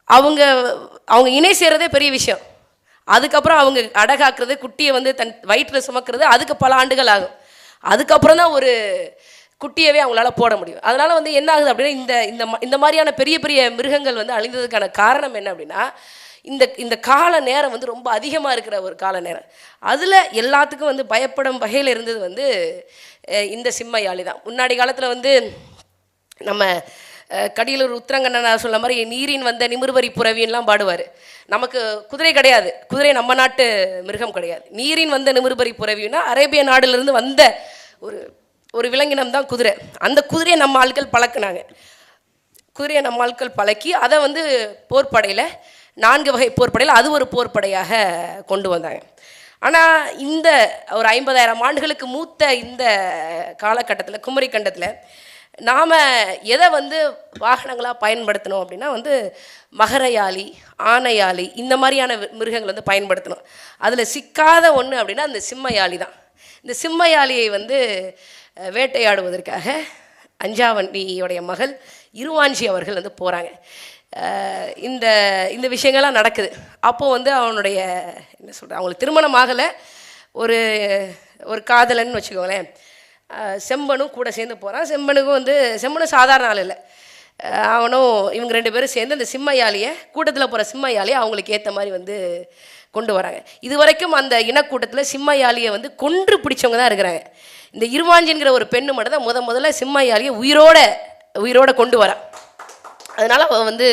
Speaker 2: அவங்க இணை சேர்றதே பெரிய விஷயம். அதுக்கப்புறம் அவங்க அடகாக்குறது, குட்டியை வந்து தன் வயிற்றில் சுமக்கிறது, அதுக்கு பல ஆண்டுகள் ஆகும். அதுக்கப்புறம் தான் ஒரு குட்டியவே அவங்களால போட முடியும். அதனால் வந்து என்ன ஆகுது அப்படின்னா, இந்த மாதிரியான பெரிய பெரிய மிருகங்கள் வந்து அழிந்ததுக்கான காரணம் என்ன அப்படின்னா, இந்த கால நேரம் வந்து ரொம்ப அதிகமாக இருக்கிற ஒரு கால நேரம். அதில் எல்லாத்துக்கும் வந்து பயப்படும் வகையில் இருந்தது வந்து இந்த சிம்மையாளி தான். முன்னாடி காலத்தில் வந்து நம்ம கடியலூர் உத்திரங்கண்ணனார் சொல்ல மாதிரி நீரின் வந்த நிமிர்வரி புறவின்லாம் பாடுவார். நமக்கு குதிரை கிடையாது, குதிரை நம்ம நாட்டு மிருகம் கிடையாது. நீரின் வந்த நிமிர்வரி புறவின்னா அரேபிய நாடுலேருந்து வந்த ஒரு விலங்கினம் தான் குதிரை. அந்த குதிரையை நம்ம ஆட்கள் பழக்கினாங்க. குதிரையை நம்ம ஆட்கள் பழக்கி அதை வந்து போர்ப்படையில் 4 வகை போர்ப்படையில் அது ஒரு போர்ப்படையாக கொண்டு வந்தாங்க. ஆனால் இந்த ஒரு 50,000 ஆண்டுகளுக்கு மூத்த இந்த காலகட்டத்தில், குமரி கண்டத்தில் நாம் எதை வந்து வாகனங்களாக பயன்படுத்தணும் அப்படின்னா வந்து மகரயாளி, ஆனையாளி, இந்த மாதிரியான மிருகங்கள் வந்து பயன்படுத்தணும். அதில் சிக்காத ஒன்று அப்படின்னா அந்த சிம்மையாளி தான். இந்த சிம்மையாளியை வந்து வேட்டையாடுவதற்காக அஞ்சாவணியோடைய மகள் இருவாஞ்சி அவர்கள் வந்து போகிறாங்க. இந்த விஷயங்கள்லாம் நடக்குது. அப்போது வந்து அவனுடைய என்ன சொல்கிற, அவங்களுக்கு திருமணம் ஆகலை, ஒரு காதலன்னு வச்சுக்கோங்களேன். செம்பனும் கூட சேர்ந்து போகிறான். செம்பனும் சாதாரண ஆள் இல்லை. அவனும் இவங்க 2 பேரும் சேர்ந்து அந்த சிம்மையாளியை, கூட்டத்தில் போகிற சிம்மையாளியை அவங்களுக்கு ஏற்ற மாதிரி வந்து கொண்டு வராங்க. இது வரைக்கும் அந்த இனக்கூட்டத்தில் சிம்மையாளியை வந்து கொன்று பிடிச்சவங்க தான் இருக்கிறாங்க. இந்த இருவாஞ்சிங்கிற ஒரு பெண்ணு மட்டும் தான் முதல்ல சிம்மையாளியை உயிரோட கொண்டு வரா. அதனால் அவள் வந்து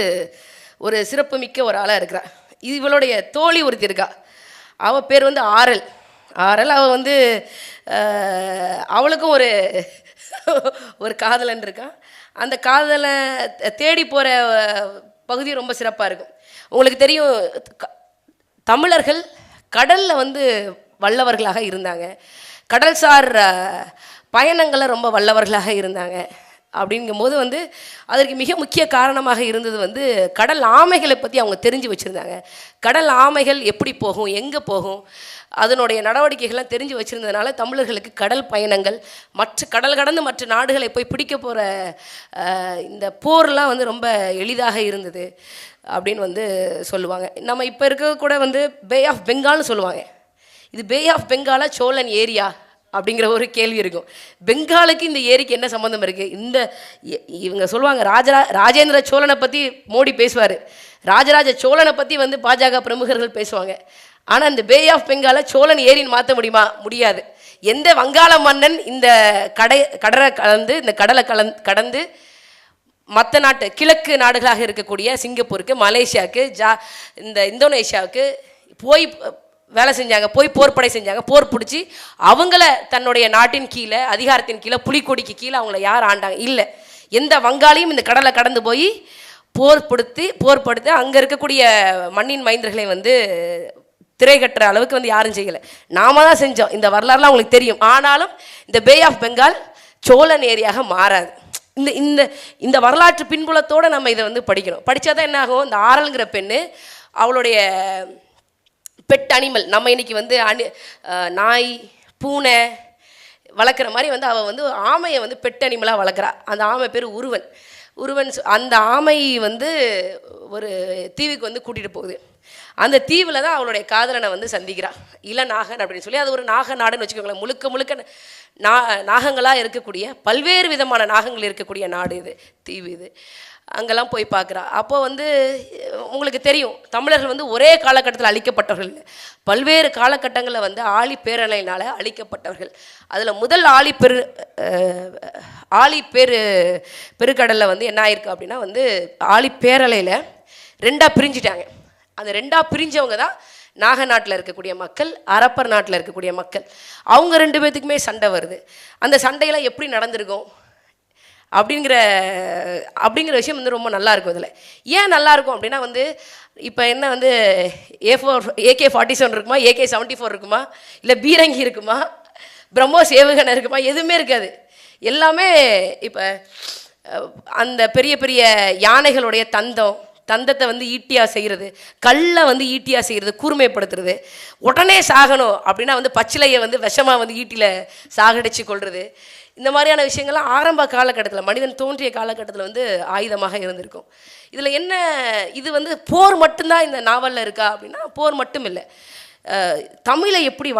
Speaker 2: ஒரு சிறப்பு மிக்க ஒரு ஆளாக இருக்கிறா. இவளுடைய தோழி ஒருத்தி இருக்கா, அவள் பேர் வந்து ஆரல். அவள் வந்து அவளுக்கும் ஒரு காதலன் இருக்கான். அந்த காதலை தேடி போகிற பகுதி ரொம்ப சிறப்பாக இருக்கும். உங்களுக்கு தெரியும், தமிழர்கள் கடலில் வந்து வல்லவர்களாக இருந்தாங்க, கடல்சார் பயணங்களை ரொம்ப வல்லவர்களாக இருந்தாங்க. அப்படிங்கும்போது வந்து அதற்கு மிக முக்கிய காரணமாக இருந்தது வந்து கடல் ஆமைகளை பற்றி அவங்க தெரிஞ்சு வச்சுருந்தாங்க. கடல் ஆமைகள் எப்படி போகும், எங்கே போகும், அதனுடைய நடவடிக்கைகள்லாம் தெரிஞ்சு வச்சுருந்ததுனால தமிழர்களுக்கு கடல் பயணங்கள், கடல் கடந்து மற்ற நாடுகளை போய் பிடிக்க போகிற இந்த போர்லாம் வந்து ரொம்ப எளிதாக இருந்தது அப்படின்னு வந்து சொல்லுவாங்க. நம்ம இப்போ இருக்க கூட வந்து பே ஆஃப் பெங்கால்னு சொல்லுவாங்க. இது பே ஆஃப் பெங்காலா சோழன் ஏரியா அப்படிங்கிற ஒரு கேள்வி இருக்கும். பெங்காலுக்கு இந்த ஏரிக்கு என்ன சம்மந்தம் இருக்குது? இவங்க சொல்லுவாங்க, ராஜேந்திர சோழனை பற்றி மோடி பேசுவார், ராஜராஜ சோழனை பற்றி வந்து பாஜக பிரமுகர்கள் பேசுவாங்க. ஆனால் இந்த பே ஆஃப் பெங்காலை சோழன் ஏரின்னு மாற்ற முடியுமா? முடியாது. எந்த வங்காள மன்னன் இந்த கடலை கடந்து மற்ற நாட்டு கிழக்கு நாடுகளாக இருக்கக்கூடிய சிங்கப்பூருக்கு, மலேசியாவுக்கு, இந்த இந்தோனேஷியாவுக்கு போய் வேலை செஞ்சாங்க, போய் போர்ப்படை செஞ்சாங்க, போர் பிடிச்சி அவங்கள தன்னுடைய நாட்டின் கீழே, அதிகாரத்தின் கீழே, புலிக்கொடிக்கு கீழே அவங்கள யார் ஆண்டாங்க? இல்லை. எந்த வங்காளியும் இந்த கடலை கடந்து போய் போர்படுத்தி அங்கே இருக்கக்கூடிய மண்ணின் மைந்தர்களை வந்து திரை கட்டுற அளவுக்கு வந்து யாரும் செய்யலை. நாம தான் செஞ்சோம். இந்த வரலாறுலாம் உங்களுக்கு தெரியும். ஆனாலும் இந்த பே ஆஃப் பெங்கால் சோழன் ஏரியாக மாறாது. இந்த இந்த இந்த வரலாற்று பின்புலத்தோடு நம்ம இதை வந்து படிக்கணும். படித்தா தான் என்ன ஆகும்? இந்த ஆரல்ங்கிற பெண்ணு அவளுடைய பெட் அனிமல், நம்ம இன்னைக்கு வந்து நாய் பூனை வளர்க்குற மாதிரி வந்து அவள் வந்து ஆமையை வந்து பெட் அனிமலாக வளர்க்குறா. அந்த ஆமை பேர் உருவன். அந்த ஆமை வந்து ஒரு தீவுக்கு வந்து கூட்டிகிட்டு போகுது. அந்த தீவில் தான் அவளுடைய காதலனை வந்து சந்திக்கிறான், இளநாகன் அப்படின்னு சொல்லி. அது ஒரு நாக நாடுன்னு வச்சுக்கோங்களேன். முழுக்க முழுக்க நாகங்களாக இருக்கக்கூடிய பல்வேறு விதமான நாகங்கள் இருக்கக்கூடிய நாடு இது, தீவு இது. அங்கெல்லாம் போய் பார்க்குறா. அப்போ வந்து உங்களுக்கு தெரியும், தமிழர்கள் வந்து ஒரே காலகட்டத்தில் அழிக்கப்பட்டவர்கள் இல்லை, பல்வேறு காலகட்டங்களில் வந்து ஆழி பேரலையினால் அழிக்கப்பட்டவர்கள். அதில் முதல் பெருக்கடலில் வந்து என்ன ஆயிருக்கு அப்படின்னா வந்து ஆழி பேரலையில் 2ஆக பிரிஞ்சிட்டாங்க. அந்த 2ஆக பிரிஞ்சவங்க தான் நாக நாட்டில் இருக்கக்கூடிய மக்கள், அரப்பர் நாட்டில் இருக்கக்கூடிய மக்கள். அவங்க 2 பேர்த்துக்குமே சண்டை வருது. அந்த சண்டையெல்லாம் எப்படி நடந்திருக்கும் அப்படிங்கிற விஷயம் வந்து ரொம்ப நல்லாயிருக்கும். இதில் ஏன் நல்லாயிருக்கும் அப்படின்னா வந்து இப்போ என்ன வந்து AK-47 இருக்குமா, AK-74 இருக்குமா, இல்லை பீரங்கி இருக்குமா, பிரம்மோஸ் ஏவுகணை இருக்குமா? எதுவுமே இருக்காது. எல்லாமே இப்போ அந்த பெரிய பெரிய யானைகளுடைய தந்தத்தை வந்து ஈட்டியாக செய்கிறது, கல்லை வந்து ஈட்டியாக செய்கிறது, கூர்மைப்படுத்துறது, உடனே சாகணும் அப்படின்னா வந்து பச்சிலையை வந்து விஷமாக வந்து ஈட்டியில் சாகடிச்சு கொள்வது, இந்த மாதிரியான விஷயங்கள்லாம் ஆரம்ப காலகட்டத்தில், மனிதன் தோன்றிய காலகட்டத்தில் வந்து ஆயுதமாக இருந்திருக்கும். இதில் என்ன, இது வந்து போர் மட்டும்தான் இந்த நாவலில் இருக்கா அப்படின்னா போர் மட்டும் இல்லை. தமிழை எப்படி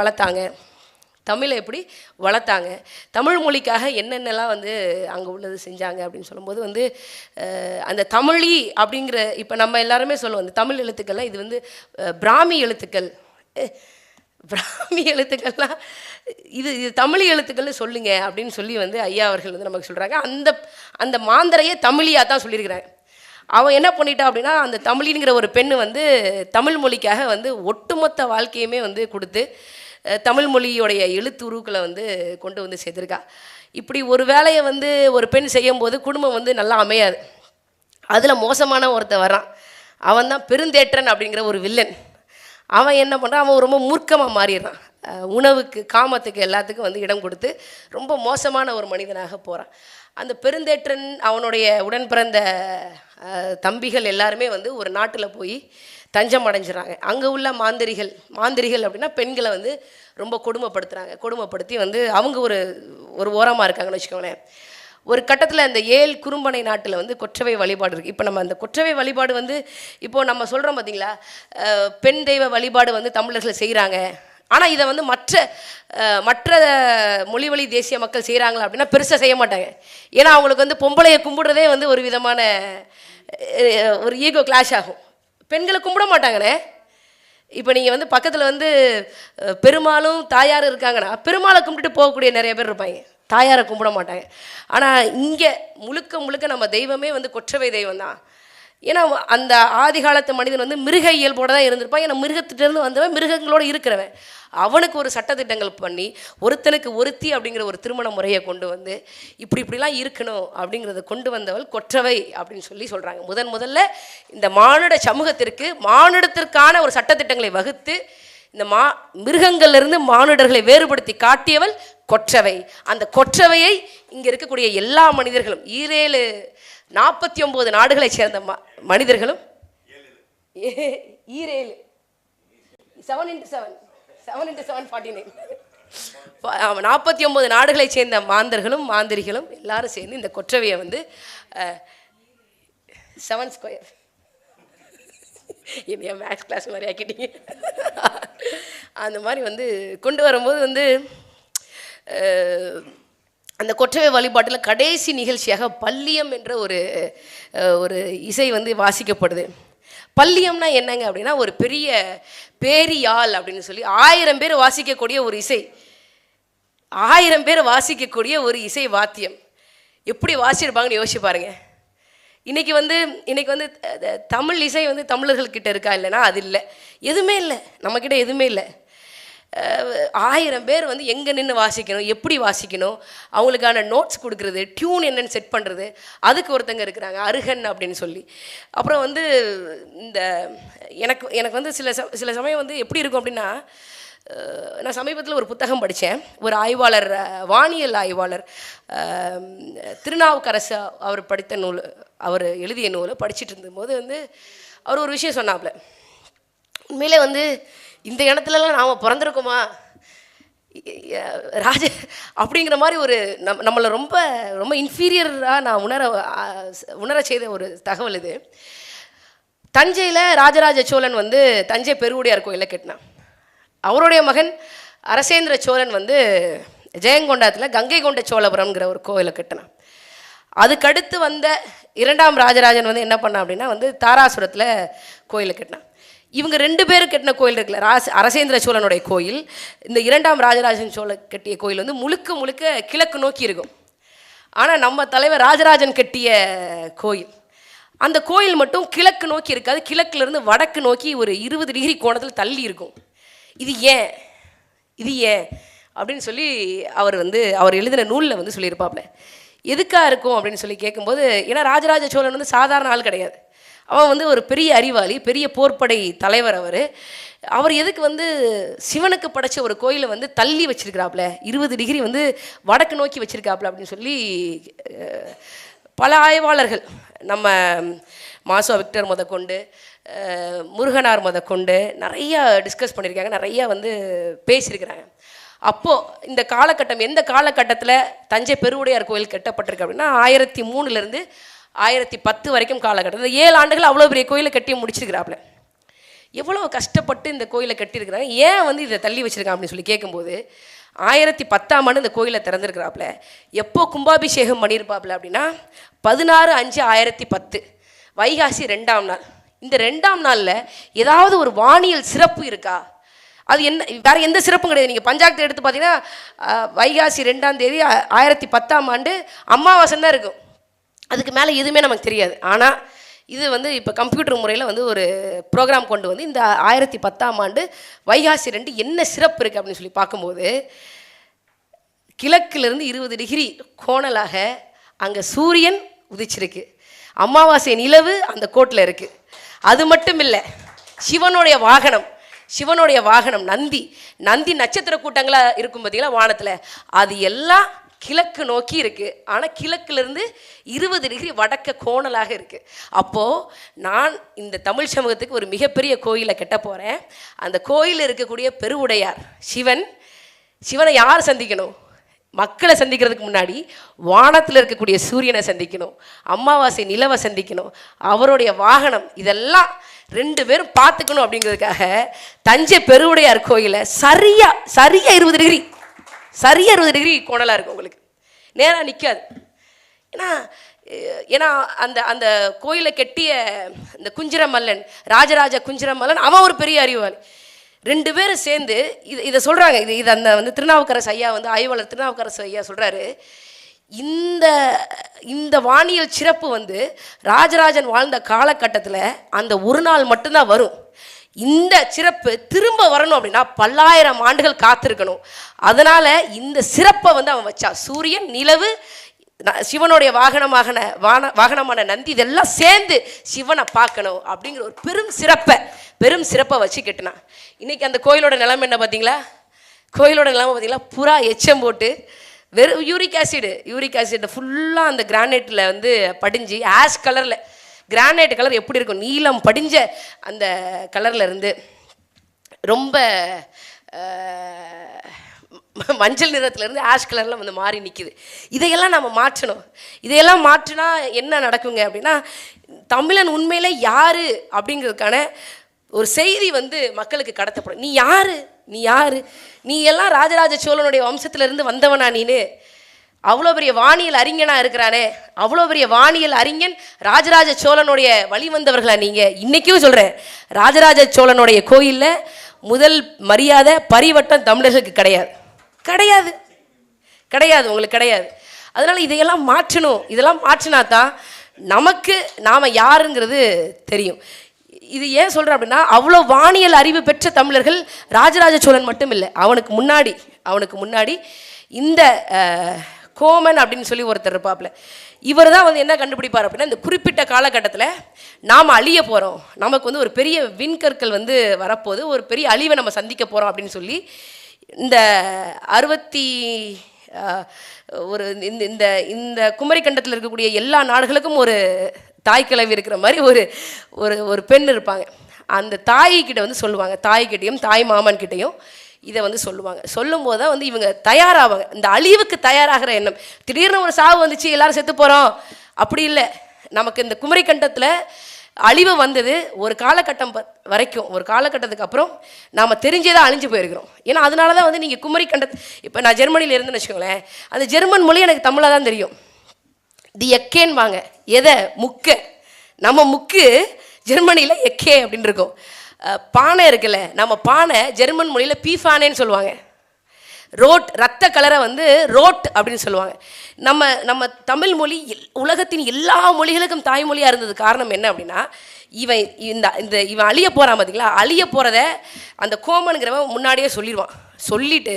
Speaker 2: வளர்த்தாங்க, தமிழ் மொழிக்காக என்னென்னலாம் வந்து அங்கே உள்ளது செஞ்சாங்க அப்படின்னு சொல்லும்போது வந்து அந்த தமிழி அப்படிங்கிற, இப்போ நம்ம எல்லாருமே சொல்லுவோம் இந்த தமிழ் எழுத்துக்கள்லாம் இது வந்து பிராமி எழுத்துக்கள்லாம் இது தமிழ் எழுத்துக்கள்னு சொல்லுங்க அப்படின்னு சொல்லி வந்து ஐயா அவர்கள் வந்து நமக்கு சொல்கிறாங்க. அந்த மாந்தரையே தமிழியாக தான் சொல்லியிருக்கிறாங்க. அவன் என்ன பண்ணிட்டா அப்படின்னா, அந்த தமிழிங்கிற ஒரு பெண்ணு வந்து தமிழ் மொழிக்காக வந்து ஒட்டுமொத்த வாழ்க்கையுமே வந்து கொடுத்து தமிழ் மொழியோடைய எழுத்துருக்களை வந்து கொண்டு வந்து சேர்த்துருக்கா. இப்படி ஒரு வேலையை வந்து ஒரு பெண் செய்யும்போது குடும்பம் வந்து நல்லா அமையாது. அதில் மோசமான ஒருத்தன் வரான், அவன் தான் பெருந்தேற்றன் அப்படிங்கிற ஒரு வில்லன். அவன் என்ன பண்ணுறான், அவன் ரொம்ப மூர்க்கமாக மாறிடுறான். உணவுக்கு, காமத்துக்கு, எல்லாத்துக்கும் வந்து இடம் கொடுத்து ரொம்ப மோசமான ஒரு மனிதனாக போகிறான். அந்த பெருந்தேற்றன் அவனுடைய உடன் பிறந்த தம்பிகள் எல்லாருமே வந்து ஒரு நாட்டில் போய் தஞ்சம் அடைஞ்சிடறாங்க. அங்கே உள்ள மாந்திரிகள் அப்படின்னா பெண்களை வந்து ரொம்ப கொடுமைப்படுத்தி வந்து அவங்க ஒரு ஓரமாக இருக்காங்கன்னு வச்சுக்கோங்களேன். ஒரு கட்டத்தில் அந்த குறும்பனை நாட்டில் வந்து கொற்றவை வழிபாடு இருக்குது. இப்போ நம்ம அந்த கொற்றவை வழிபாடு வந்து இப்போது நம்ம சொல்கிறோம் பார்த்தீங்களா, பெண் தெய்வ வழிபாடு வந்து தமிழர்கள் செய்கிறாங்க. ஆனால் இதை வந்து மற்ற மொழிவழி தேசிய மக்கள் செய்கிறாங்களா அப்படின்னா பெருசாக செய்ய மாட்டாங்க. ஏன்னா அவங்களுக்கு வந்து பொம்பளையை கும்பிடுறதே வந்து ஒரு விதமான ஒரு ஈகோ கிளாஷ் ஆகும். பெண்களை கும்பிட மாட்டாங்கண்ணே. இப்போ நீங்கள் வந்து பக்கத்தில் வந்து பெருமாளும் தாயாரும் இருக்காங்கன்னா பெருமாளை கும்பிட்டுட்டு போகக்கூடிய நிறைய பேர் இருப்பாங்க, தாயாரை கும்பிட மாட்டாங்க. ஆனால் இங்கே முழுக்க நம்ம தெய்வமே வந்து கொற்றவை தெய்வம் தான். ஏன்னா அந்த ஆதி காலத்து மனிதன் வந்து மிருக இயல்போடு தான் இருந்திருப்பான். ஏன்னா மிருகத்திட்டேருந்து வந்தவன், மிருகங்களோடு இருக்கிறவன், அவனுக்கு ஒரு சட்டத்திட்டங்கள் பண்ணி ஒருத்தனுக்கு ஒருத்தி அப்படிங்கிற ஒரு திருமண முறையை கொண்டு வந்து இப்படிலாம் இருக்கணும் அப்படிங்கிறத கொண்டு வந்தவள் கொற்றவை அப்படின்னு சொல்கிறாங்க. முதல்ல இந்த மானுடத்திற்கான ஒரு சட்டத்திட்டங்களை வகுத்து இந்த மிருகங்கள்லேருந்து மானுடர்களை வேறுபடுத்தி காட்டியவள் கொற்றவை. அந்த கொற்றவையை இங்கே இருக்கக்கூடிய எல்லா மனிதர்களும் 49 நாடுகளை சேர்ந்த மனிதர்களும் 49 நாடுகளை சேர்ந்த மாந்தர்களும் மாந்திரிகளும் எல்லாரும் சேர்ந்து இந்த கொற்றவையை வந்து 7 ஸ்கொயர் என்னையா மேக்ஸ் கிளாஸ் மாதிரி ஆக்கிட்டீங்க. அந்த மாதிரி வந்து கொண்டு வரும்போது வந்து அந்த கொற்றவை வழிபாட்டில் கடைசி நிகழ்ச்சியாக பல்லியம் என்ற ஒரு இசை வந்து வாசிக்கப்படுது. பல்லியம்னா என்னங்க அப்படின்னா ஒரு பெரிய பேரியாழ் அப்படின்னு சொல்லி 1000 பேர் வாசிக்கக்கூடிய ஒரு இசை. 1000 பேர் வாசிக்கக்கூடிய ஒரு இசை வாத்தியம் எப்படி வாசிச்சிருப்பாங்கன்னு யோசிச்சு பாருங்க. இன்னைக்கு வந்து தமிழ் இசை வந்து தமிழர்கள்கிட்ட இருக்கா இல்லைன்னா அது இல்லை, எதுவுமே இல்லை, நம்மக்கிட்ட எதுவுமே இல்லை. 1000 பேர் வந்து எங்கே நின்று வாசிக்கணும், எப்படி வாசிக்கணும், அவங்களுக்கான நோட்ஸ் கொடுக்குறது, டியூன் என்னென்னு செட் பண்ணுறது, அதுக்கு ஒருத்தங்க இருக்கிறாங்க அருகன் அப்படின்னு சொல்லி. அப்புறம் வந்து இந்த எனக்கு வந்து சில சமயம் வந்து எப்படி இருக்கும் அப்படின்னா, நான் சமீபத்தில் ஒரு புத்தகம் படித்தேன். ஒரு ஆய்வாளர், வானியல் ஆய்வாளர் திருநாவுக்கரசு அவர் படித்த நூல், அவர் எழுதிய நூலை படிச்சுட்டு இருந்தபோது வந்து அவர் ஒரு விஷயம் சொன்னாப்புல. உண்மையிலே வந்து இந்த இடத்துலலாம் நாம் பிறந்திருக்கோமா அப்படிங்கிற மாதிரி ஒரு நம்மளை ரொம்ப ரொம்ப இன்ஃபீரியராக நான் உணர செய்த ஒரு தகவல் இது. தஞ்சையில் ராஜராஜ சோழன் வந்து தஞ்சை பெருவுடையார் கோயிலை கட்டினான். அவருடைய மகன் அரசேந்திர சோழன் வந்து ஜெயங்கொண்டாத்தில் கங்கை கொண்ட சோழபுரம்ங்கிற ஒரு கோயிலை கட்டினான். அதுக்கடுத்து வந்த 2ஆம் ராஜராஜன் வந்து என்ன பண்ணான் அப்படின்னா வந்து தாராசுரத்தில் கோயிலை கட்டினான். இவங்க 2 பேர் கட்டின கோயில் இருக்குல்ல, அரசேந்திர சோழனுடைய கோயில், இந்த 2ஆம் ராஜராஜன் சோழன் கட்டிய கோயில் வந்து முழுக்க முழுக்க கிழக்கு நோக்கி இருக்கும். ஆனால் நம்ம தலைவர் ராஜராஜன் கட்டிய கோயில், அந்த கோயில் மட்டும் கிழக்கு நோக்கி இருக்காது, கிழக்குலேருந்து வடக்கு நோக்கி ஒரு 20 டிகிரி கோணத்தில் தள்ளி இருக்கும். இது ஏன் அப்படின்னு சொல்லி அவர் எழுதின நூலில் வந்து சொல்லியிருப்பாப்ல. எதுக்காக இருக்கும் அப்படின்னு சொல்லி கேட்கும்போது, ஏன்னா ராஜராஜ சோழன் வந்து சாதாரண ஆள் கிடையாது. அவன் வந்து ஒரு பெரிய அறிவாளி, பெரிய போர்ப்படை தலைவர். அவர் எதுக்கு வந்து சிவனுக்கு படைச்ச ஒரு கோயிலை வந்து தள்ளி வச்சிருக்கிறாப்புல, 20 டிகிரி வந்து வடக்கு நோக்கி வச்சிருக்காப்புல அப்படின்னு சொல்லி பல ஆய்வாளர்கள், நம்ம மாசோ விக்டர் முதற்கொண்டு முருகனார் முதற்கொண்டு நிறையா டிஸ்கஸ் பண்ணியிருக்காங்க, நிறையா வந்து பேசியிருக்கிறாங்க. அப்போது இந்த காலகட்டம், எந்த காலகட்டத்தில் தஞ்சை பெருவுடையார் கோயில் கட்டப்பட்டிருக்கு அப்படின்னா 1003 1010 வரைக்கும் காலகட்டத்தில் 7 ஆண்டுகள் அவ்வளோ பெரிய கோயிலை கட்டி முடிச்சிருக்கிறாப்புல. எவ்வளோ கஷ்டப்பட்டு இந்த கோயிலை கட்டியிருக்கிறாங்க, ஏன் வந்து இதை தள்ளி வச்சுருக்காங்க அப்படின்னு சொல்லி கேட்கும்போது 1010ஆம் ஆண்டு இந்த கோயிலை திறந்துருக்கிறாப்புல. எப்போ கும்பாபிஷேகம் பண்ணியிருப்பாப்புல அப்படின்னா 16/5/1010 வைகாசி 2ஆம் நாள். இந்த 2ஆம் நாளில் ஏதாவது ஒரு வானியல் சிறப்பு இருக்கா? அது என்ன, வேறு எந்த சிறப்பும் கிடையாது. நீங்கள் பஞ்சாயத்து எடுத்து பார்த்தீங்கன்னா வைகாசி 2ஆம் தேதி 1010ஆம் ஆண்டு அமாவாசை தான் இருக்கும், அதுக்கு மேலே எதுவுமே நமக்கு தெரியாது. ஆனால் இது வந்து இப்போ கம்ப்யூட்டர் முறையில் வந்து ஒரு ப்ரோக்ராம் கொண்டு வந்து இந்த 1010ஆம் ஆண்டு வைகாசி 2 என்ன சிறப்பு இருக்குது அப்படின்னு சொல்லி பார்க்கும்போது, கிழக்கிலிருந்து 20 டிகிரி கோணலாக அங்கே சூரியன் உதிச்சிருக்கு, அமாவாசை நிலவு அந்த கோட்டில் இருக்குது. அது மட்டும் இல்லை, சிவனுடைய வாகனம் நந்தி நட்சத்திர கூட்டங்களாக இருக்கும் பார்த்தீங்களா வானத்தில், அது எல்லாம் கிழக்கு நோக்கி இருக்குது. ஆனால் கிழக்கிலிருந்து 20 டிகிரி வடக்க கோணலாக இருக்குது. அப்போது நான் இந்த தமிழ் சமூகத்துக்கு ஒரு மிகப்பெரிய கோயிலை கட்ட போகிறேன். அந்த கோயிலில் இருக்கக்கூடிய பெருவுடையார் சிவனை யார் சந்திக்கணும்? மக்களை சந்திக்கிறதுக்கு முன்னாடி வானத்தில் இருக்கக்கூடிய சூரியனை சந்திக்கணும், அமாவாசை நிலவை சந்திக்கணும், அவருடைய வாகனம், இதெல்லாம் 2 பேரும் பார்த்துக்கணும். அப்படிங்கிறதுக்காக தஞ்சை பெருவுடையார் கோயிலை சரியா 20 டிகிரி கோணலாக இருக்கும், உங்களுக்கு நேராக நிற்காது. ஏன்னா அந்த கோயிலை கட்டிய இந்த குஞ்சிரமல்லன், ராஜராஜ குஞ்சிரமல்லன், அவன் ஒரு பெரிய அறிவாளி. 2 பேரும் சேர்ந்து இதை சொல்கிறாங்க. இது அந்த வந்து திருநாவுக்கரசு ஐயா வந்து ஆய்வாளர் திருநாவுக்கரசு ஐயா சொல்கிறாரு, இந்த வானியல் சிறப்பு வந்து ராஜராஜன் வாழ்ந்த காலகட்டத்தில் அந்த ஒரு நாள் மட்டும்தான் வரும். இந்த சிறப்பு திரும்ப வரணும் அப்படின்னா 10,000 ஆண்டுகள் காத்திருக்கணும். அதனால் இந்த சிறப்பை வந்து அவன் வச்சா. சூரியன், நிலவு, சிவனுடைய வாகனமான நந்தி, இதெல்லாம் சேர்ந்து சிவனை பார்க்கணும் அப்படிங்கிற ஒரு பெரும் சிறப்பை வச்சு கட்டினான். இன்றைக்கி அந்த கோயிலோட நிலைமை என்ன பார்த்தீங்களா? புறா எச்சம் போட்டு வெறும் யூரிக் ஆசிட் ஃபுல்லாக அந்த கிரானைட்டில் வந்து படிஞ்சு ஆஷ் கலரில், கிரானைட் கலர் எப்படி இருக்கும், நீலம் படிஞ்ச அந்த கலரில் இருந்து ரொம்ப மஞ்சள் நிறத்துலேருந்து ஆஷ் கலரில் வந்து மாறி நிற்கிது. இதையெல்லாம் நம்ம மாற்றணும். இதையெல்லாம் மாற்றினா என்ன நடக்குங்க அப்படின்னா, தமிழன் உண்மையிலே யார் அப்படிங்கிறதுக்கான ஒரு செய்தி வந்து மக்களுக்கு கடத்தப்படும். நீ யார் நீ எல்லாம் ராஜராஜ சோழனுடைய வம்சத்திலிருந்து வந்தவனா? நீனு அவ்வளோ பெரிய வானியல் அறிஞனாக இருக்கிறானே, அவ்வளோ பெரிய வானியல் அறிஞன் ராஜராஜ சோழனுடைய வழி வந்தவர்களா நீங்கள்? இன்றைக்கும் சொல்கிறேன், ராஜராஜ சோழனுடைய கோயிலில் முதல் மரியாதை பரிவட்டம் தமிழர்களுக்கு கிடையாது. கிடையாது, உங்களுக்கு கிடையாது. அதனால் இதையெல்லாம் மாற்றணும். இதெல்லாம் மாற்றினா தான் நமக்கு நாம் யாருங்கிறது தெரியும். இது ஏன் சொல்கிறேன் அப்படின்னா, அவ்வளோ வானியல் அறிவு பெற்ற தமிழர்கள் ராஜராஜ சோழன் மட்டும் இல்லை, அவனுக்கு முன்னாடி இந்த கோமன் அப்படின்னு சொல்லி ஒருத்தர் இருப்பாப்புல. இவர் தான் வந்து என்ன கண்டுபிடிப்பார் அப்படின்னா, இந்த குறிப்பிட்ட காலகட்டத்தில் நாம் அழிய போகிறோம், நமக்கு வந்து ஒரு பெரிய விண்கற்கள் வந்து வரப்போகுது, ஒரு பெரிய அழிவை நம்ம சந்திக்க போகிறோம் அப்படின்னு சொல்லி இந்த 60 ஒரு இந்த இந்த குமரி கண்டத்தில் இருக்கக்கூடிய எல்லா நாடுகளுக்கும் ஒரு தாய்க்கிழவி இருக்கிற மாதிரி ஒரு ஒரு ஒரு பெண் இருப்பாங்க. அந்த தாய்கிட்ட வந்து சொல்லுவாங்க, தாய்கிட்டையும் தாய் மாமன் கிட்டையும் இதை வந்து சொல்லுவாங்க. சொல்லும்போது தான் வந்து இவங்க தயாராவாங்க, இந்த அழிவுக்கு தயாராகிற எண்ணம். திடீர்னு ஒரு சாவு வந்துச்சு, எல்லாரும் செத்து போகிறோம் அப்படி இல்லை. நமக்கு இந்த குமரி கண்டத்தில் அழிவு வந்தது ஒரு காலகட்டம் வரைக்கும், ஒரு காலகட்டத்துக்கு அப்புறம் நாம் தெரிஞ்சே தான் அழிஞ்சு போயிருக்கிறோம். ஏன்னா அதனால தான் வந்து நீங்கள் குமரி இப்போ நான் ஜெர்மனியில் இருந்துன்னு வச்சுக்கோங்களேன், அந்த ஜெர்மன் மொழி எனக்கு தமிழாக தான் தெரியும். தி எக்கேன்னு வாங்க, எதை முக்க, நம்ம முக்கு ஜெர்மனியில் எக்கே அப்படின்னு இருக்கும். பானை இருக்குல்ல, நம்ம பானை ஜெர்மன் மொழியில் பீஃபானேன்னு சொல்லுவாங்க. ரோட் ரத்த கலரை வந்து ரோட் அப்படின்னு சொல்லுவாங்க. நம்ம தமிழ் மொழி உலகத்தின் எல்லா மொழிகளுக்கும் தாய்மொழியாக இருந்தது காரணம் என்ன அப்படின்னா, இவன் அழிய போகிறான் பார்த்தீங்களா, அழிய போகிறத அந்த கோமனுங்கிறவன் முன்னாடியே சொல்லிடுவான். சொல்லிட்டு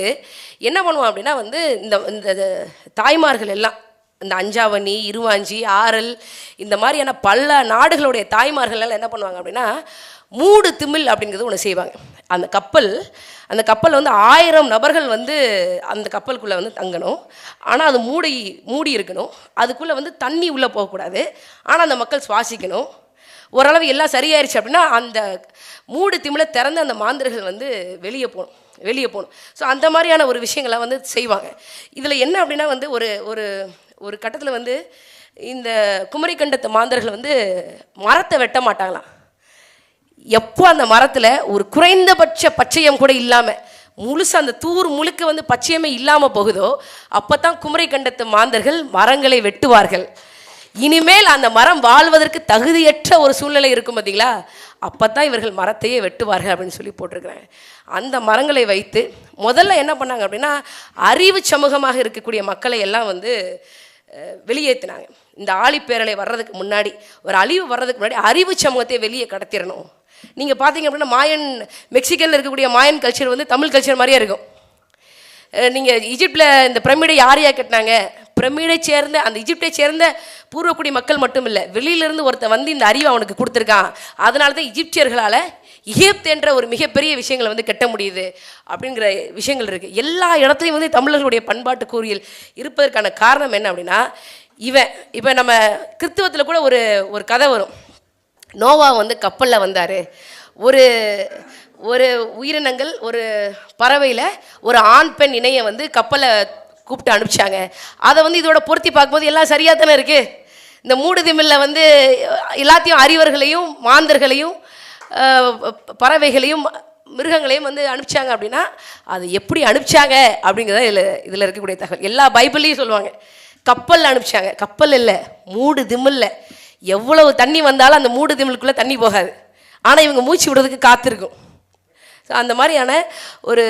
Speaker 2: என்ன பண்ணுவான் அப்படின்னா வந்து இந்த தாய்மார்கள் எல்லாம், இந்த அஞ்சாவணி, இருவாஞ்சி, ஆரல், இந்த மாதிரியான பல நாடுகளுடைய தாய்மார்கள் எல்லாம் என்ன பண்ணுவாங்க அப்படின்னா, மூடு திமில் அப்படிங்கிறது ஒன்று செய்வாங்க. அந்த கப்பல் வந்து 1000 நபர்கள் வந்து அந்த கப்பலுக்குள்ளே வந்து தங்கணும். ஆனால் அது மூடி இருக்கணும். அதுக்குள்ளே வந்து தண்ணி உள்ளே போகக்கூடாது. ஆனால் அந்த மக்கள் சுவாசிக்கணும். ஓரளவு எல்லாம் சரியாயிருச்சு அப்படின்னா அந்த மூடு திமிலை திறந்து அந்த மாந்தர்கள் வந்து வெளியே போகணும். ஸோ அந்த மாதிரியான ஒரு விஷயங்களை வந்து செய்வாங்க. இதில் என்ன அப்படின்னா வந்து ஒரு கட்டத்தில் வந்து இந்த குமரி கண்டத்து மாந்தர்கள் வந்து மரத்தை வெட்ட மாட்டாங்களாம். எப்போ அந்த மரத்தில் ஒரு குறைந்தபட்ச பச்சையம் கூட இல்லாமல் முழுசாக அந்த தூர் முழுக்க வந்து பச்சையமே இல்லாமல் போகுதோ அப்போ தான் குமரி கண்டத்து மாந்தர்கள் மரங்களை வெட்டுவார்கள். இனிமேல் அந்த மரம் வாழ்வதற்கு தகுதியற்ற ஒரு சூழ்நிலை இருக்கும் பார்த்தீங்களா, அப்போ தான் இவர்கள் மரத்தையே வெட்டுவார்கள் அப்படின்னு சொல்லி போட்டிருக்கிறாங்க. அந்த மரங்களை வைத்து முதல்ல என்ன பண்ணாங்க அப்படின்னா, அறிவு சமூகமாக இருக்கக்கூடிய மக்களை எல்லாம் வந்து வெளியேற்றினாங்க. இந்த ஆழிப்பேரலை வர்றதுக்கு முன்னாடி, ஒரு அழிவு வர்றதுக்கு முன்னாடி அறிவு சமூகத்தை வெளியே கடத்திடணும். நீங்கள் பார்த்தீங்க அப்படின்னா மெக்சிகனில் இருக்கக்கூடிய மாயன் கல்ச்சர் வந்து தமிழ் கல்ச்சர் மாதிரியே இருக்கும். நீங்கள் ஈஜிப்டில் இந்த பிரமிடை யார் கட்டினாங்க, அந்த ஈஜிப்டை சேர்ந்த பூர்வக்குடி மக்கள் மட்டும் இல்லை, வெளியிலேருந்து ஒருத்தர் வந்து இந்த அறிவை அவனுக்கு கொடுத்துருக்கான். அதனால தான் ஈஜிப்தியர்களால் எகிப்து என்ற ஒரு மிகப்பெரிய விஷயங்களை வந்து கட்ட முடியுது அப்படிங்கிற விஷயங்கள் இருக்குது. எல்லா இடத்துலையும் வந்து தமிழர்களுடைய பண்பாட்டு கூறியல் இருப்பதற்கான காரணம் என்ன அப்படின்னா, இப்போ நம்ம கிறிஸ்துவத்தில் கூட ஒரு கதை வரும். நோவா வந்து கப்பலில் வந்தார். ஒரு உயிரினங்கள், ஒரு பறவையில் ஒரு ஆண் பெண் இணையை வந்து கப்பலை கூப்பிட்டு அனுப்பிச்சாங்க. அதை வந்து இதோட பொருத்தி பார்க்கும்போது எல்லாம் சரியாக தானே இருக்குது. இந்த மூடுதிமிழில் வந்து எல்லாத்தையும் அறிவர்களையும் மாந்தர்களையும் பறவைகளையும் மிருகங்களையும் வந்து அனுப்பிச்சாங்க அப்படின்னா அது எப்படி அனுப்பிச்சாங்க அப்படிங்கிறத இதில் இருக்கக்கூடிய தகவல். எல்லா பைபிள்லையும் சொல்லுவாங்க கப்பலில் அனுப்பிச்சாங்க. கப்பல் இல்லை, மூடு திமிழில். எவ்வளவு தண்ணி வந்தாலும் அந்த மூடு திமிழுக்குள்ளே தண்ணி போகாது, ஆனால் இவங்க மூச்சு விடுறதுக்கு காத்திருக்கும். ஸோ அந்த மாதிரியான ஒரு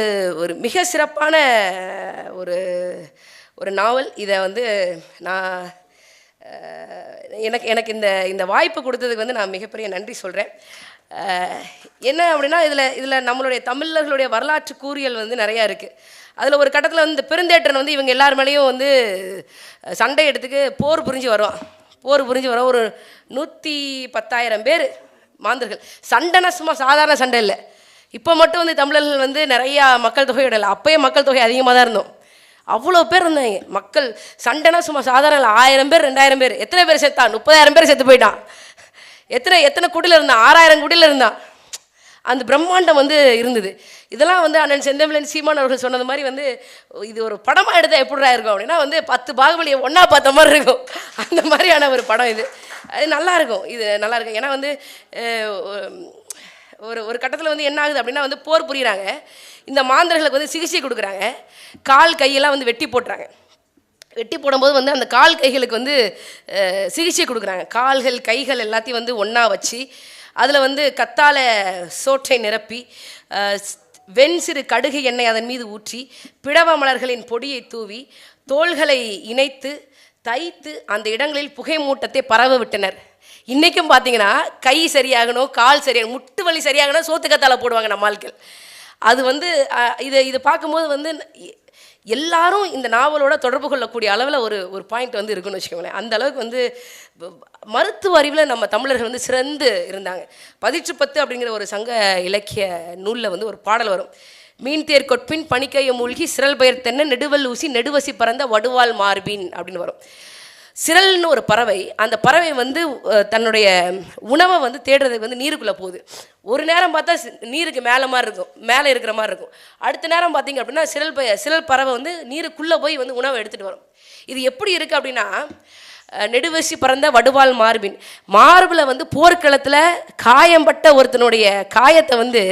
Speaker 2: மிக சிறப்பான ஒரு நாவல். இதை வந்து நான் எனக்கு இந்த வாய்ப்பு கொடுத்ததுக்கு வந்து நான் மிகப்பெரிய நன்றி சொல்கிறேன். என்ன அப்படின்னா இதில் நம்மளுடைய தமிழர்களுடைய வரலாற்று கூறியல் வந்து நிறையா இருக்குது. அதில் ஒரு கட்டத்தில் வந்து இந்த பெருந்தேற்றன் வந்து இவங்க எல்லார் மேலேயும் வந்து சண்டை எடுத்துக்கு போர் புரிஞ்சு வருவான். ஒரு 110,000 பேர் மாந்தர்கள். சண்டைனா சும்மா சாதாரண சண்டை இல்லை. இப்போ மட்டும் வந்து தமிழர்கள் வந்து நிறையா மக்கள் தொகை விடலை, அப்போயே மக்கள் தொகை அதிகமாக தான் இருந்தோம். அவ்வளோ பேர் இருந்தாங்க மக்கள். சண்டைனா சும்மா சாதாரண இல்லை. 1000 பேர் 2000 பேர். எத்தனை பேர் செத்தான்? 30,000 பேர் செத்து போயிட்டான். எத்தனை குடியில் இருந்தான்? 6000 குடியில் இருந்தான். அந்த பிரம்மாண்டம் வந்து இருந்தது. இதெல்லாம் வந்து அண்ணன் செந்தமிழன் சீமான் அவர்கள் சொன்னது மாதிரி வந்து இது ஒரு படமாக எடுத்தால் எப்படிடா இருக்கும் அப்படின்னா வந்து 10 பாகுபலியை ஒன்றா பார்த்த மாதிரி இருக்கும். அந்த மாதிரியான ஒரு படம் இது. அது நல்லாயிருக்கும். இது நல்லாயிருக்கும். ஏன்னா வந்து ஒரு கட்டத்தில் வந்து என்ன ஆகுது அப்படின்னா வந்து போர் புரியுறாங்க. இந்த மாந்தர்களுக்கு வந்து சிகிச்சை கொடுக்குறாங்க. கால் கையெல்லாம் வந்து வெட்டி போட்டுறாங்க. வெட்டி போடும்போது வந்து அந்த கால் கைகளுக்கு வந்து சிகிச்சை கொடுக்குறாங்க. கால்கள் கைகள் எல்லாத்தையும் வந்து ஒன்றா வச்சு அதில் வந்து கத்தாழ சோற்றை நிரப்பி வெண் சிறு கடுகு எண்ணெய் அதன் மீது ஊற்றி பிடவ மலர்களின் பொடியை தூவி தோள்களை இணைத்து தைத்து அந்த இடங்களில் புகை மூட்டத்தை பரவ விட்டனர். இன்றைக்கும் பார்த்தீங்கன்னா கை சரியாகணும், கால் சரியாகணும், முட்டு வலி சரியாகணும், சோத்துக்கத்தால போடுவாங்க நம்ம ஆட்கள். அது வந்து இது பார்க்கும்போது வந்து எல்லாரும் இந்த நாவலோட தொடர்பு கொள்ளக்கூடிய அளவில் ஒரு பாயிண்ட் வந்து இருக்குன்னு வச்சுக்கோங்களேன். அந்த அளவுக்கு வந்து மருத்துவ அறிவில் நம்ம தமிழர்கள் வந்து சிறந்து இருந்தாங்க. 10 அப்படிங்கிற ஒரு சங்க இலக்கிய நூலில் வந்து ஒரு பாடல் வரும். மீன் தேர் கொட்பின் பனிக்கைய மூழ்கி சிரல் பெயர் தென்ன நெடுவல் ஊசி நெடுவசி பறந்த வடுவால் மார்பின் அப்படின்னு வரும். சிரல்னு ஒரு பறவை, அந்த பறவை வந்து தன்னுடைய உணவை வந்து தேடுறதுக்கு வந்து நீருக்குள்ளே போகுது. ஒரு நேரம் பார்த்தா நீருக்கு மேலே இருக்கிற மாதிரி இருக்கும். அடுத்த நேரம் பார்த்தீங்க அப்படின்னா சிரல் பறவை வந்து நீருக்குள்ளே போய் வந்து உணவை எடுத்துகிட்டு வரும். இது எப்படி இருக்குது அப்படின்னா, நெடுவசி பறந்த வடுவால் மார்பில் வந்து போர்க்களத்தில் காயம்பட்ட ஒருத்தனுடைய காயத்தை வந்து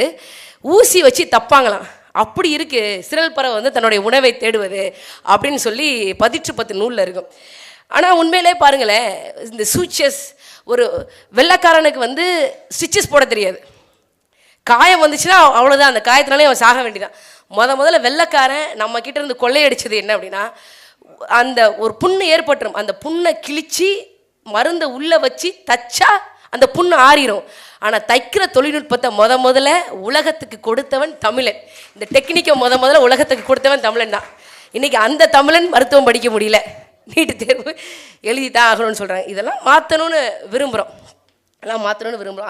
Speaker 2: ஊசி வச்சு தப்பாங்களாம். அப்படி இருக்குது சிரல் பறவை வந்து தன்னுடைய உணவை தேடுவது அப்படின்னு சொல்லி 10 நூலில் இருக்கும். ஆனால் உண்மையிலே பாருங்களேன், இந்த சூச்சஸ் ஒரு வெள்ளைக்காரனுக்கு வந்து ஸ்டிச்சஸ் போட தெரியாது. காயம் வந்துச்சுன்னா அவ்வளோதான், அந்த காயத்தினாலே அவன் சாக வேண்டியதான். முதல்ல வெள்ளைக்காரன் நம்ம கிட்ட இருந்து கொள்ளையடிச்சது என்ன அப்படின்னா, அந்த ஒரு புண்ணு ஏற்பட்டுரும், அந்த புண்ணை கிழிச்சு மருந்தை உள்ளே வச்சு தச்சா அந்த புண்ணு ஆறிடும். ஆனால் தைக்கிற தொழில்நுட்பத்தை முதல்ல உலகத்துக்கு கொடுத்தவன் தமிழன். இந்த டெக்னிக்கை முதல்ல உலகத்துக்கு கொடுத்தவன் தமிழன் தான். இன்றைக்கி அந்த தமிழன் மருத்துவம் படிக்க முடியல, நீட்டு தேர்வு எழுதி தான் ஆகணும்னு சொல்கிறாங்க. இதெல்லாம் மாற்றணும்னு விரும்புகிறோம்.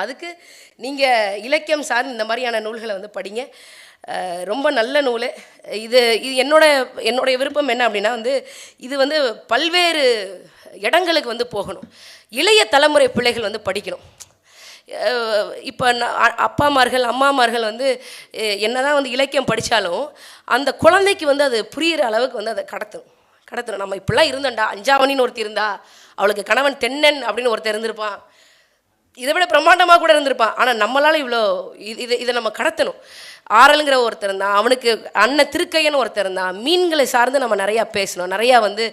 Speaker 2: அதுக்கு நீங்கள் இலக்கியம் சார்ந்து இந்த மாதிரியான நூல்களை வந்து படிங்க. ரொம்ப நல்ல நூல் இது. என்னுடைய விருப்பம் என்ன அப்படின்னா வந்து, இது வந்து பல்வேறு இடங்களுக்கு வந்து போகணும். இளைய தலைமுறை பிள்ளைகள் வந்து படிக்கணும். இப்போ அப்பாமார்கள் அம்மாமார்கள் வந்து என்னதான் வந்து இலக்கியம் படித்தாலும் அந்த குழந்தைக்கு வந்து அது புரிகிற அளவுக்கு வந்து அதை கடத்தணும். நம்ம இப்படிலாம் இருந்தோண்டா, அஞ்சாவணின்னு ஒருத்தர் இருந்தா, அவளுக்கு கணவன் தென்னன் அப்படின்னு ஒருத்தர் இருந்திருப்பான், இதை விட பிரம்மாண்டமாக கூட இருந்திருப்பான். ஆனால் நம்மளால் இவ்வளோ இதை நம்ம கடத்தணும். ஆரலுங்கிற ஒருத்தர் இருந்தான், அவனுக்கு அண்ணன் திருக்கையன்னு ஒருத்தர் இருந்தான். மீன்களை சார்ந்து நம்ம நிறையா பேசணும், நிறையா வந்து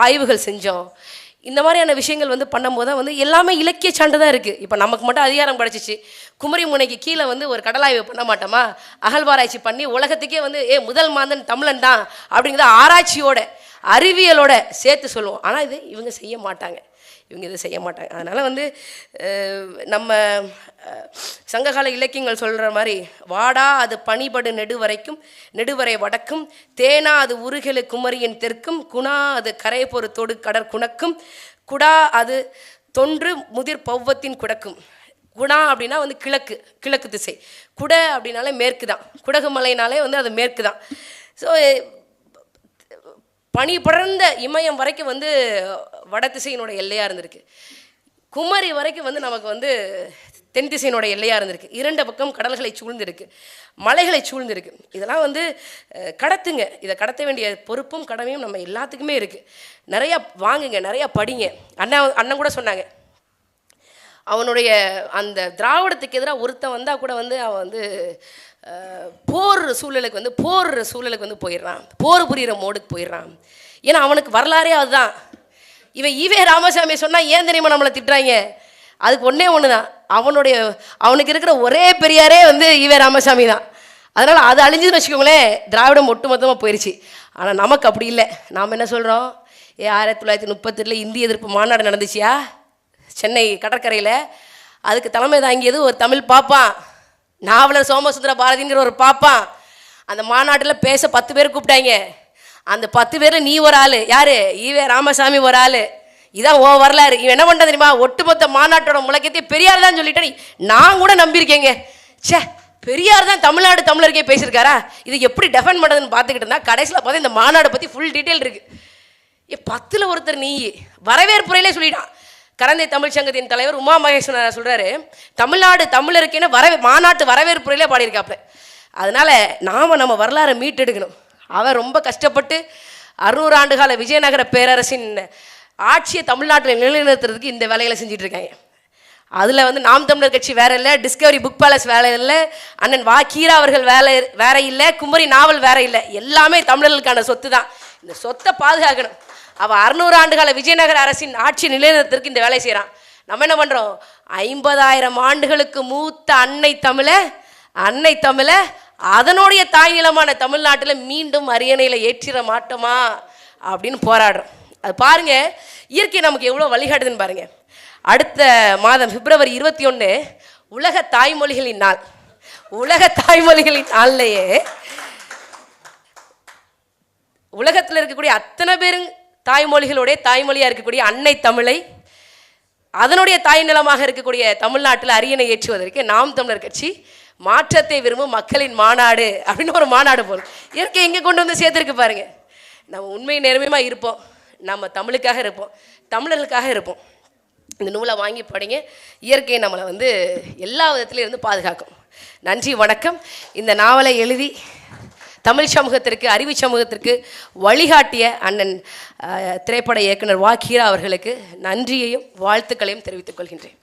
Speaker 2: ஆய்வுகள் செஞ்சோம். இந்த மாதிரியான விஷயங்கள் வந்து பண்ணும்போது தான் வந்து எல்லாமே இலக்கிய சான்று தான் இருக்குது. இப்போ நமக்கு மட்டும் அதிகாரம் கிடச்சிச்சு, குமரி முனைக்கு கீழே வந்து ஒரு கடலாய்வு பண்ண மாட்டோமா, அகழ்வாராய்ச்சி பண்ணி உலகத்துக்கே வந்து முதல் மாந்தன் தமிழன் தான் அப்படிங்கிறத ஆராய்ச்சியோட அறிவியலோட சேர்த்து சொல்லுவோம். ஆனால் இவங்க செய்ய மாட்டாங்க. அதனால் வந்து நம்ம சங்ககால இலக்கியங்கள் சொல்கிற மாதிரி, வாடா அது பனிபடு நெடுவரை வடக்கும், தேனா அது உருகெழு குமரியின் தெற்கும், குணா அது கரை பொறு தொடு கடற்குணக்கும், குடா அது தொன்று முதிர் பௌவத்தின் குடக்கும். குணா அப்படின்னா வந்து கிழக்கு திசை, குட அப்படின்னாலே மேற்கு தான், குடகு மலைனாலே வந்து அது மேற்கு தான். ஸோ பனி படர்ந்த இமயம் வரைக்கும் வந்து வட திசையினோட எல்லையாக இருந்திருக்கு. குமரி வரைக்கும் வந்து நமக்கு வந்து தென் திசையினோட எல்லையாக இருந்திருக்கு. 2 பக்கம் கடல்களை சூழ்ந்திருக்கு, மலைகளை சூழ்ந்திருக்கு. இதெல்லாம் வந்து கடத்துங்க. இதை கடத்த வேண்டிய பொறுப்பும் கடமையும் நம்ம எல்லாத்துக்குமே இருக்குது. நிறையா வாங்குங்க, நிறையா படிங்க. அண்ணன் கூட சொன்னாங்க, அவனுடைய அந்த திராவிடத்துக்கு எதிராக ஒருத்தன் வந்தால் கூட வந்து அவன் வந்து போர் சூழலுக்கு வந்து போயிடுறான், போர் புரிகிற மோடுக்கு போயிடுறான். ஏன்னா அவனுக்கு வரலாறே அதுதான். இவன் ஈவே ராமசாமி சொன்னால் ஏன் தெரியுமா நம்மளை திட்டுறாங்க? அதுக்கு ஒன்று தான், அவனுக்கு இருக்கிற ஒரே பெரியாரே வந்து ஈவே ராமசாமி தான். அதனால் அது அழிஞ்சுன்னு வச்சுக்கோங்களேன், திராவிடம் ஒட்டு மொத்தமாக போயிடுச்சு. ஆனால் நமக்கு அப்படி இல்லை. நாம் என்ன சொல்கிறோம், 1938 இந்திய எதிர்ப்பு மாநாடு நடந்துச்சியா சென்னை கடற்கரையில், அதுக்கு தலைமை தாங்கியது ஒரு தமிழ் பாப்பான், நாவலர் சோமசுந்தர பாரதிங்கிற ஒரு பாப்பான். அந்த மாநாட்டில் பேச 10 பேர் கூப்பிட்டாங்க. அந்த 10 பேர் நீ ஒரு ஆள், யார்? ஈவே ராமசாமி ஒரு ஆள். இதான் ஓ வரலாறு. இவன் என்ன பண்ணுறது தெரியுமா, ஒட்டுமொத்த மாநாட்டோட முழக்கத்தை பெரியார் தான் சொல்லிட்டேன். நான் கூட நம்பியிருக்கேங்க, சே பெரியார் தான் தமிழ்நாடு தமிழருக்கே பேசியிருக்காரா, இது எப்படி டெஃபெண்ட் பண்ணுறதுன்னு பார்த்துக்கிட்டு இருந்தா கடைசியில் பார்த்தா இந்த மாநாடு பற்றி ஃபுல் டீட்டெயில் இருக்குது. 10ல் ஒருத்தர் நீ வரவேற்புரையிலே சொல்லிட்டான். கரந்தை தமிழ் சங்கத்தின் தலைவர் உமா மகேஸ்வரன் சொல்கிறாரு, தமிழ்நாடு தமிழருக்கேன்னு மாநாட்டு வரவேற்புரையிலே பாடியிருக்காப்புல. அதனால் நம்ம வரலாறை மீட்டெடுக்கணும். அவர் ரொம்ப கஷ்டப்பட்டு 600 ஆண்டுகால விஜயநகர பேரரசின் ஆட்சியை தமிழ்நாட்டில் நிலைநிறுத்துறதுக்கு இந்த வேலைகளை செஞ்சிட்ருக்காங்க. அதில் வந்து நாம் தமிழர் கட்சி வேற இல்லை, டிஸ்கவரி புக் பேலஸ் வேலை இல்லை, அண்ணன் வாக்கீரா அவர்கள் வேற இல்லை, குமரி நாவல் வேற இல்லை. எல்லாமே தமிழர்களுக்கான சொத்து தான். இந்த சொத்தை பாதுகாக்கணும். அவள் 600 ஆண்டுகால விஜயநகர அரசின் ஆட்சி நிலைநிறுத்தத்திற்கு இந்த வேலை செய்கிறான். நம்ம என்ன பண்ணுறோம், 50,000 ஆண்டுகளுக்கு மூத்த அன்னை தமிழை அதனுடைய தாய் நிலமான தமிழ்நாட்டில் மீண்டும் அரியணையில் ஏற்றிட மாட்டோமா அப்படின்னு போராடுறோம். அது பாருங்க, இயற்கை நமக்கு எவ்வளோ வழிகாட்டுதுன்னு பாருங்க. அடுத்த மாதம் பிப்ரவரி 21 உலக தாய்மொழிகளின் நாள். உலக தாய்மொழிகளின் நாள்லையே உலகத்தில் இருக்கக்கூடிய அத்தனை பேரும் தாய்மொழிகளுடைய தாய்மொழியாக இருக்கக்கூடிய அன்னை தமிழை அதனுடைய தாய் நிலமாக இருக்கக்கூடிய தமிழ்நாட்டில் அரியணை ஏற்றுவதற்கு நாம் தமிழர் கட்சி மாற்றத்தை விரும்பும் மக்களின் மாநாடு அப்படின்னு ஒரு மாநாடு போகிறோம். இயற்கை எங்கே கொண்டு வந்து சேர்த்துருக்கு பாருங்க. நம்ம உண்மை நேர்மையாக இருப்போம், நம்ம தமிழுக்காக இருப்போம், தமிழர்களுக்காக இருப்போம். இந்த நூலை வாங்கி படிங்க. இயற்கை நம்மளை வந்து எல்லா விதத்துலையும் இருந்து பாதுகாக்கும். நன்றி, வணக்கம். இந்த நாவலை எழுதி தமிழ் சமூகத்திற்கு, அறிவு சமூகத்திற்கு வழிகாட்டிய அண்ணன் திரைப்பட இயக்குனர் வா. கீரா அவர்களுக்கு நன்றியையும் வாழ்த்துக்களையும் தெரிவித்துக் கொள்கின்றேன்.